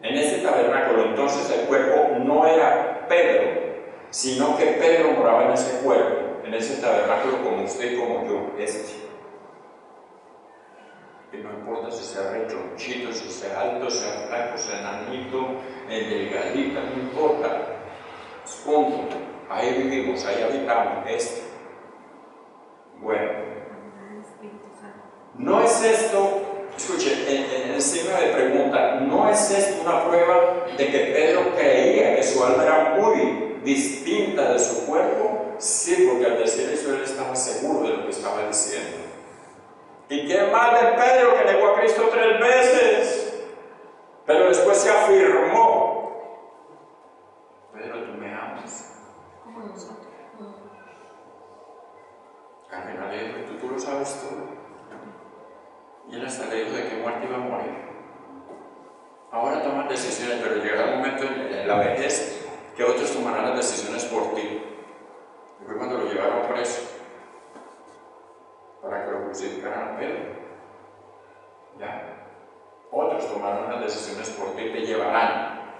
en este tabernáculo, entonces el cuerpo no era Pedro, sino que Pedro moraba en ese cuerpo, en ese tabernáculo como usted y como yo, Y no importa si sea rechonchito, si sea alto, sea flaco, sea enanito, delgadita, no importa. Es punto. Ahí vivimos, ahí habitamos, Bueno. No es esto, escuche, en el signo de pregunta, ¿no es esto una prueba de que Pedro creía que su alma era muy distinta de su cuerpo? Sí, porque al decir eso él estaba seguro de lo que estaba diciendo. ¿Y qué mal de Pedro, que negó a Cristo 3 veces? Pero después se afirmó. Pedro, ¿tú me amas? Como nosotros. Carmen le dijo, tú lo sabes todo. Y él hasta le dijo de qué muerte iba a morir. Ahora toman decisiones, pero llegará un momento en la vejez que otros tomarán las decisiones por ti. Y fue cuando lo llevaron preso, para que lo crucificaran a Pedro. ¿Ya? Otros tomarán las decisiones por ti y te llevarán.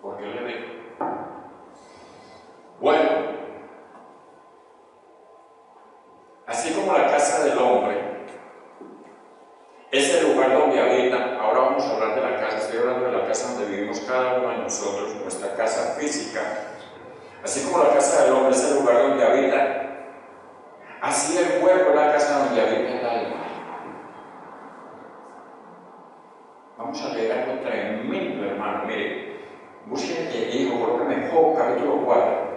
Porque él le dijo. Bueno, así como la casa del hombre es el lugar donde habitan, ahora vamos a hablar de la casa, estoy hablando de la casa donde vivimos cada uno de nosotros, nuestra casa física. Así como la casa del hombre es el lugar donde habita, así el cuerpo es la casa donde habita el alma. Vamos a leer algo tremendo, hermano. Mire, busquen el hijo, colóquenme Job, capítulo 4.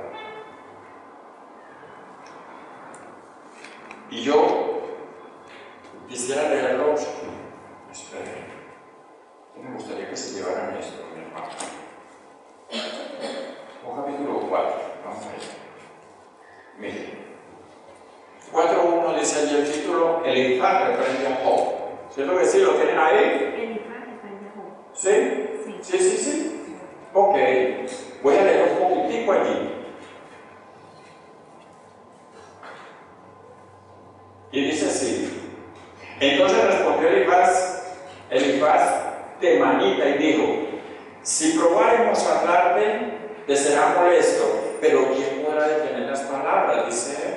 Y yo quisiera leerlo. Esperen. Me gustaría que se llevaran esto, mi hermano. Job, capítulo 4. Vamos a ver. Mire. 4.1 dice allí el título, Elifaz reprende a Job. ¿Cierto que sí? ¿Lo tienen ahí? Elifaz reprende a Job. ¿Sí? Sí. Sí. Ok. Voy a leer un poquitico allí. Y dice así. Entonces respondió Elifaz temanita y dijo, si probáremos a hablarte, te será molesto, pero ¿quién podrá detener las palabras? Dice él.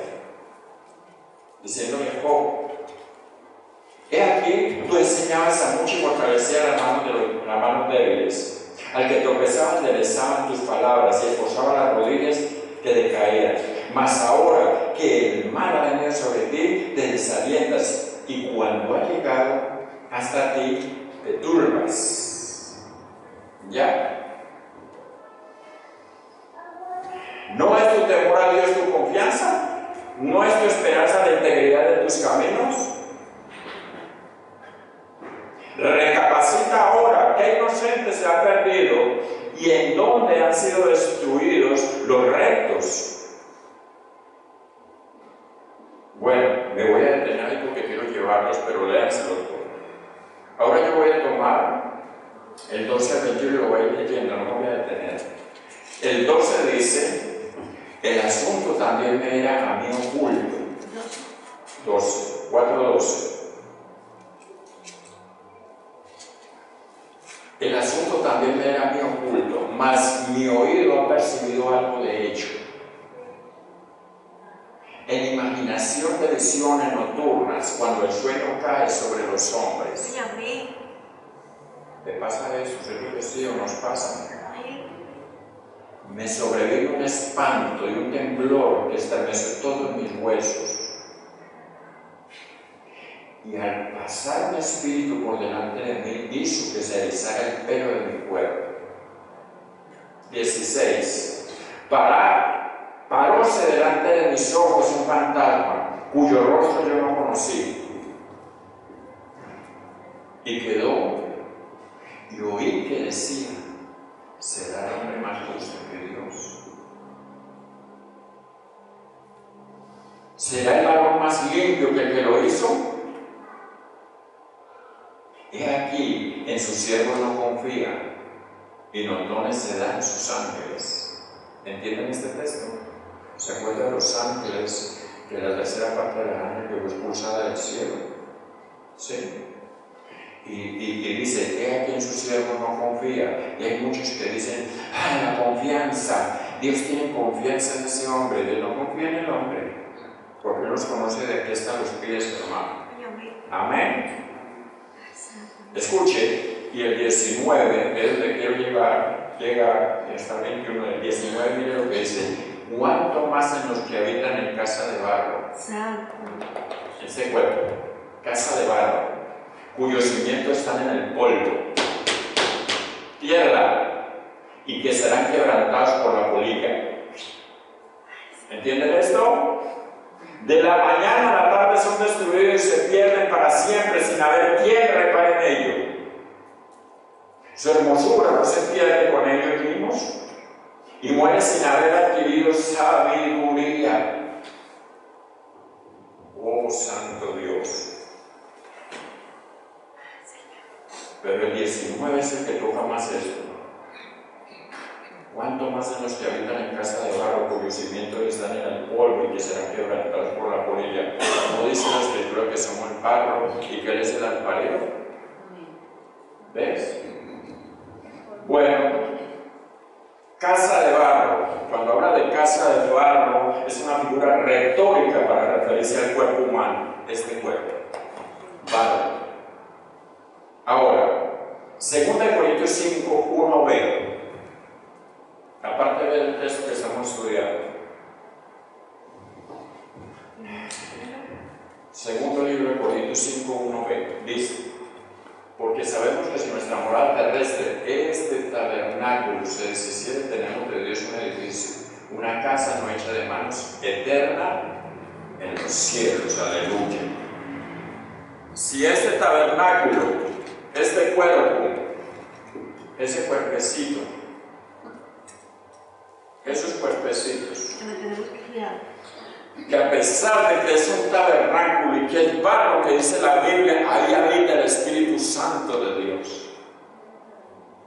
Diciéndole Job, he aquí, tú enseñabas a mucho y fortalecías las manos débiles. Al que tropezaba enderezaban tus palabras y esforzaban las rodillas que decaían. Mas ahora que el mal ha venido sobre ti, te desalientas y cuando ha llegado hasta ti, te turbas. ¿Ya? ¿No es tu temor a Dios tu confianza? ¿No es tu esperanza la integridad de tus caminos? Recapacita ahora, ¿qué inocente se ha perdido y en dónde han sido destruidos los rectos? Bueno, me voy a detener ahí porque quiero llevarlos, pero léanselo todo. Ahora yo voy a tomar el 12 al 21 y lo voy a ir leyendo, no me voy a detener. El 12 dice, el asunto también me era a mí oculto. 4:12. El asunto también me era a mí oculto, mas mi oído ha percibido algo de hecho. En imaginación de visiones nocturnas, cuando el sueño cae sobre los hombres. ¿Te pasa eso? ¿Cierto que sí o nos pasa? Me sobrevino un espanto y un temblor que estremeció todos mis huesos. Y al pasar un espíritu por delante de mí, hizo que se erizara el pelo de mi cuerpo. 16. Paróse delante de mis ojos un fantasma, cuyo rostro yo no conocí. Y quedó, y oí que decía, ¿será el hombre más justo que Dios? ¿Será el varón más limpio que el que lo hizo? He aquí, en sus siervos no confía, y los dones se dan a sus ángeles. ¿Entienden este texto? ¿Se acuerdan de los ángeles, que la tercera parte de la ángel que fue expulsada del cielo? ¿Sí? Y dice, he aquí en sus siervos no confía. Y hay muchos que dicen, la confianza, Dios tiene confianza en ese hombre. Dios no confía en el hombre, porque Él nos conoce de aquí hasta los pies, hermano. Amén. Escuche, y el 19, es donde quiero llegar hasta el 21, el 19, mire lo que dice, ¿cuánto más en los que habitan en casa de barro? Ese cuerpo, casa de barro, cuyos cimientos están en el polvo, tierra, y que serán quebrantados por la polilla. ¿Entienden esto? De la mañana a la tarde son destruidos y se pierden para siempre sin haber quien repare en ello. Su hermosura no se pierde con ellos mismos y muere sin haber adquirido sabiduría. Oh, santo Dios. Pero el 19 es el que toca más esto. ¿Cuánto más en los que habitan en casa de barro, cuyos cimientos están en el polvo y que serán quebrantados por la polilla? ¿No dice la Escritura que somos el barro y que Él es el alfarero? ¿Ves? Bueno, casa de barro. Cuando habla de casa de barro, es una figura retórica para referirse al cuerpo humano, este cuerpo. Barro. Ahora, 2 Corintios 5, 1b. Aparte del texto que estamos estudiando. Segundo libro de Corintios 5, 1b. Dice, porque sabemos que si nuestra morada terrestre, este tabernáculo, se deshiciere, tenemos de Dios un edificio, una casa no hecha de manos, eterna en los cielos. Aleluya. Si este tabernáculo, este cuerpo, ese cuerpecito, esos cuerpecitos, que a pesar de que es un tabernáculo y que es barro, que dice la Biblia, ahí habita el Espíritu Santo de Dios.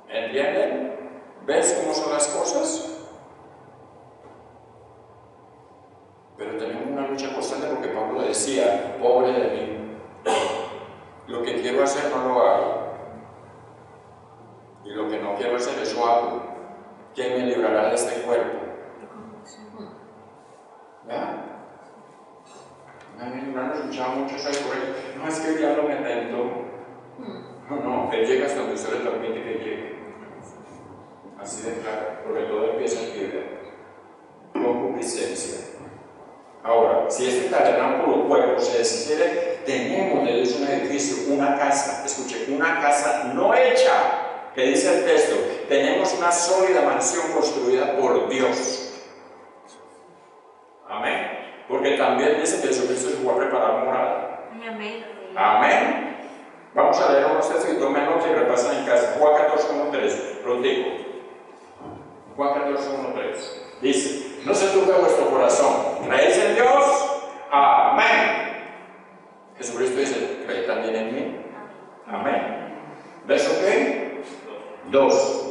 ¿Entienden? ¿Ves cómo son las cosas? Pero tenemos una lucha constante porque Pablo decía, pobre de mí, lo que quiero hacer no lo hago, y lo que no quiero hacer eso hago. ¿Quién me librará de este cuerpo? ¿Verdad? Mi hermano escuchaba mucho eso por él. No, es que el diablo me tentó. No, él llega hasta donde usted le permite que llegue. Así de claro, porque todo empieza en vida. Concupiscencia. Ahora, si este tabernáculo cuerpo se deshiciere, tenemos de Dios un edificio, una casa. Escuche, una casa no hecha. Que dice el texto, tenemos una sólida mansión construida por Dios. Amén. Porque también dice que Jesucristo se fue a preparar morada. Amén. Amén. Vamos a leer unos textos y tomen nota y repasan en casa. Juan 14:1-3, lo digo. Juan 14:1-3. Dice, no se turbe vuestro corazón. ¿Creéis en Dios? Amén. Jesucristo dice, ¿creéis también en mí? Amén. ¿Verso qué? 2.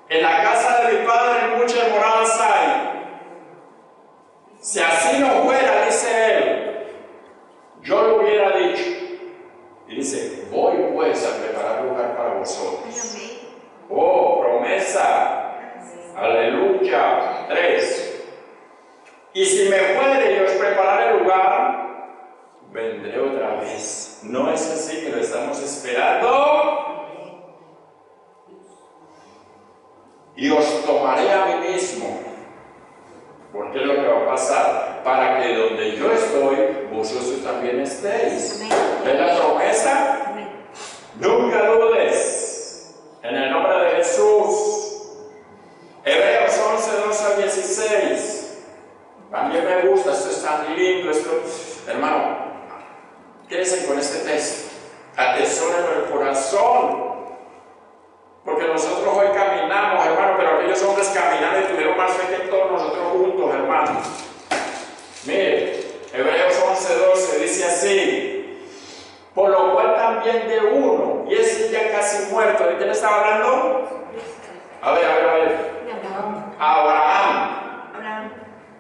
En la casa de mi Padre muchas moradas hay. Si así no fuera, dice Él, yo lo hubiera dicho. Y dice, voy pues a preparar lugar para vosotros. Oh, promesa. Aleluya. 3. Y si me fuere y os prepararé el lugar, vendré otra vez. ¿No es así que lo estamos esperando? Y os tomaré a mí mismo, porque es lo que va a pasar, para que donde yo estoy, vosotros también estéis. ¿Ves la promesa? Nunca dudes. En el nombre de Jesús. Hebreos 11:12-16. También me gusta, esto es tan lindo, esto, hermano, quédense con este texto. Atesórenlo en el corazón. Porque nosotros hoy caminamos, hermano, pero aquellos hombres caminaron y tuvieron más fe que todos nosotros juntos, hermano. Mire, casi muerto. ¿De quién estaba hablando? A ver. De Abraham. Abraham.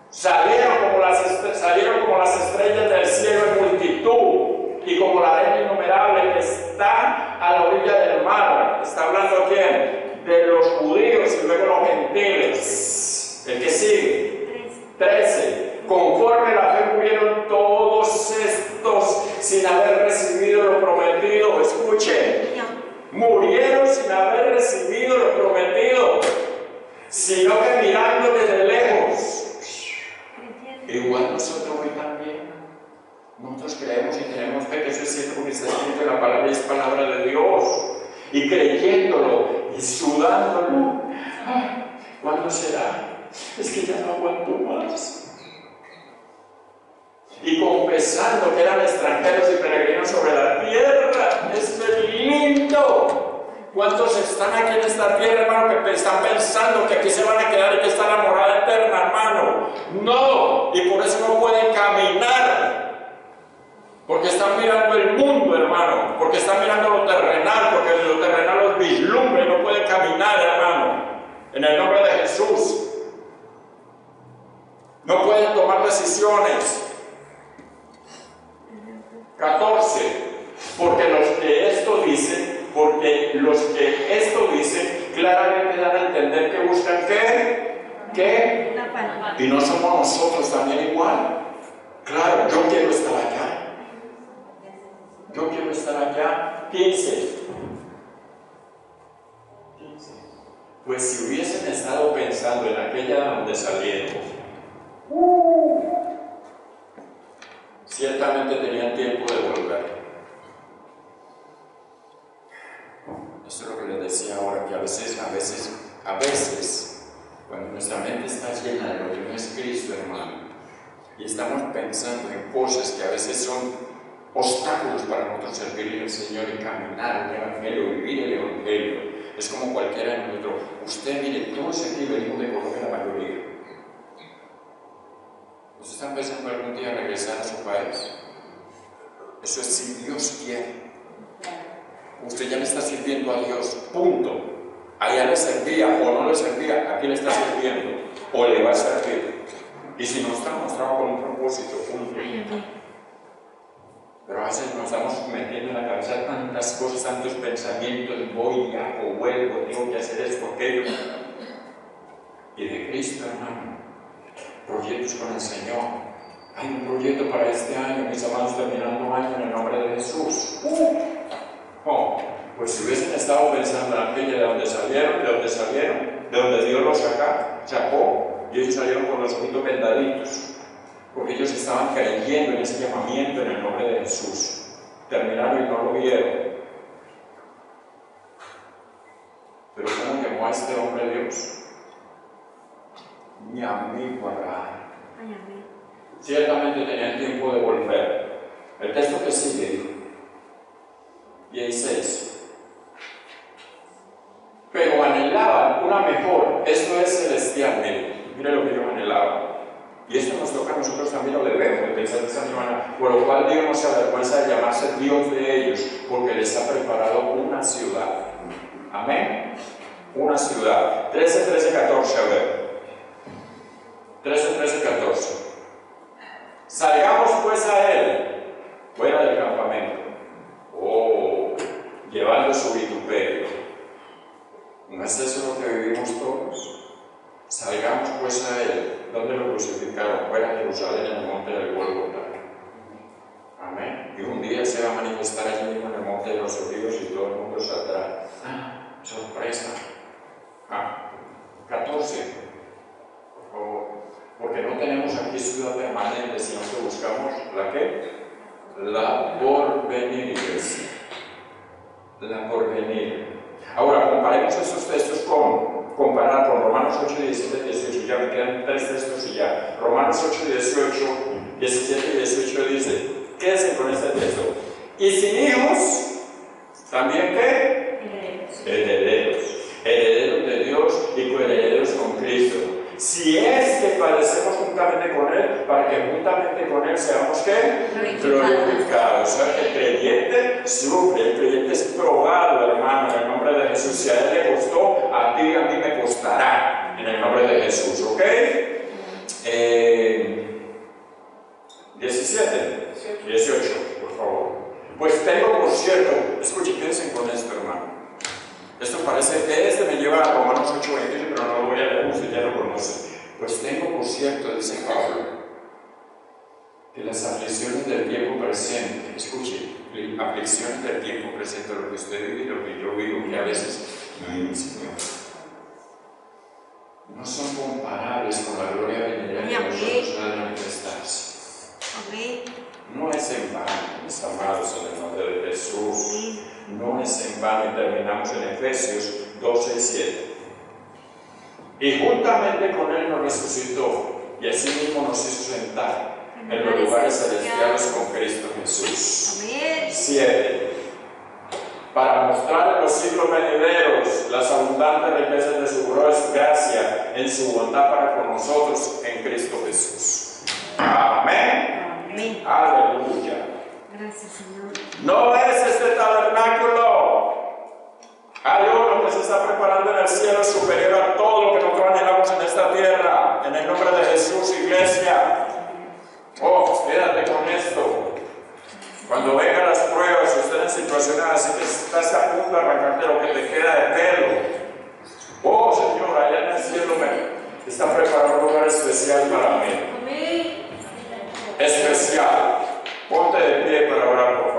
Salieron como las estrellas del cielo en multitud y como la arena innumerable que está a la orilla del mar. ¿Está hablando quién? De los judíos y luego los gentiles. ¿El que sigue? 13. Conforme la fe murieron todos estos sin haber recibido lo prometido. Escuchen. Murieron sin haber recibido lo prometido, sino que mirando desde lejos. Igual nosotros hoy también. Nosotros creemos y tenemos fe que eso es cierto porque está escrito en la palabra y es palabra de Dios. Y creyéndolo y sudándolo. ¿Cuándo será? Es que ya no aguanto más. Y confesando que eran extranjeros y peregrinos sobre la tierra. Es lindo. ¿Cuántos están aquí en esta tierra, hermano, que están pensando que aquí se van a quedar y que está la morada eterna, hermano? No, y por eso no pueden caminar. Porque están mirando el mundo, hermano. Porque están mirando lo terrenal, porque lo terrenal los vislumbra y no pueden caminar, hermano. En el nombre de Jesús. No pueden tomar decisiones. 14. Porque los que esto dicen claramente dan a entender que buscan ¿qué? Y no somos nosotros también igual. Claro, yo quiero estar allá. 15. Pues si hubiesen estado pensando en aquella donde salieron, ciertamente tenían tiempo de volver. Esto es lo que les decía ahora, que a veces, cuando nuestra mente está llena de lo que no es Cristo, hermano, y estamos pensando en cosas que a veces son obstáculos para nosotros servirle al Señor y caminar el Evangelio, vivir el Evangelio, es como cualquiera de nosotros. Usted, mire, todos aquí venimos de Colombia, la mayoría. ¿Ustedes están pensando algún día regresar a su país? Eso es si Dios quiere. Usted ya le está sirviendo a Dios, punto. Allá le servía o no le servía, aquí le está sirviendo o le va a servir. Y si no está mostrado con un propósito, punto. Pero a veces nos estamos metiendo en la cabeza tantas cosas, tantos pensamientos, voy, hago, vuelvo, tengo que hacer esto, aquello. Y de Cristo, hermano, proyectos con el Señor. Hay un proyecto para este año, mis amados, terminando año en el nombre de Jesús. Pues si hubiesen estado pensando en aquella de donde salieron, de donde Dios los sacó, y ellos salieron con los ojitos vendaditos, porque ellos estaban creyendo en ese llamamiento en el nombre de Jesús. Terminaron y no lo vieron. Pero ¿cómo llamó a este hombre Dios? Mi amigo Abraham. Ciertamente tenían tiempo de volver. El texto que sigue, 16. Pero anhelaban una mejor, esto es celestialmente. Mire lo que ellos anhelaban. Y esto nos toca a nosotros también, lo debemos de pensar de esa manera. Por lo cual Dios no se avergüenza de llamarse Dios de ellos, porque les ha preparado una ciudad. Amén. Una ciudad. 13, 13, 14, a ver. 13, 13, 14. Salgamos pues a él, fuera del campamento. Llevando su vituperio. ¿No es eso lo que vivimos todos? Salgamos pues a él. ¿Dónde lo crucificaron? Fuera de Jerusalén, en el monte del Gólgota. Amén. Y un día se va a manifestar allí mismo en el monte de los olivos y todo el mundo saldrá. Sorpresa. 14. Por favor. Porque no tenemos aquí ciudad permanente, sino que buscamos ¿la qué? La porvenir, iglesia. La porvenir. Ahora, comparemos estos textos comparar con Romanos 8, 17 y 18. Ya me quedan 3 textos y ya. Romanos 8, 18, 17 y 18 dice, quédense con este texto. Y sin hijos, ¿también qué? Herederos. Herederos de Dios y coherederos con Cristo. Si es que padecemos juntamente con Él, para que juntamente con Él seamos ¿qué? Glorificados. O sea, que el creyente sufre, el creyente es probado, hermano, en el Jesús. Si a Él le costó, a ti y a mí me costará. En el nombre de Jesús, ¿ok? 17, 18, por favor. Pues tengo, por cierto, escuchen, piensen con esto, hermano. Esto parece, me lleva a Romanos 8:20, pero no lo voy a leer, usted ya lo conoce. Pues tengo, por cierto, dice Pablo, que las aflicciones del tiempo presente, escuche, aflicciones del tiempo presente, lo que usted vive y lo que yo vivo, que a veces, Señor, no son comparables con la gloria venidera que nosotros ha de manifestarse. No es en vano, mis amados, en el nombre de Jesús. No es en vano, y terminamos en Efesios 12:7. Y juntamente con Él nos resucitó, y así mismo nos hizo sentar en los lugares celestiales con Cristo Jesús. 7. Para mostrar en los siglos venideros las abundantes riquezas de su gracia en su bondad para con nosotros en Cristo Jesús. Amén. Amén. Aleluya. Gracias, Señor. No es este tabernáculo. Hay uno que se está preparando en el cielo superior a todo lo que nosotros anhelamos en esta tierra. En el nombre de Jesús, iglesia. Oh, quédate con esto. Cuando vengan las pruebas, si estás en situaciones así que estás a punto de arrancarte lo que te queda de pelo. Oh, Señor, allá en el cielo me está preparando un lugar especial para mí. Especial. Ponte de pie para orar, por favor.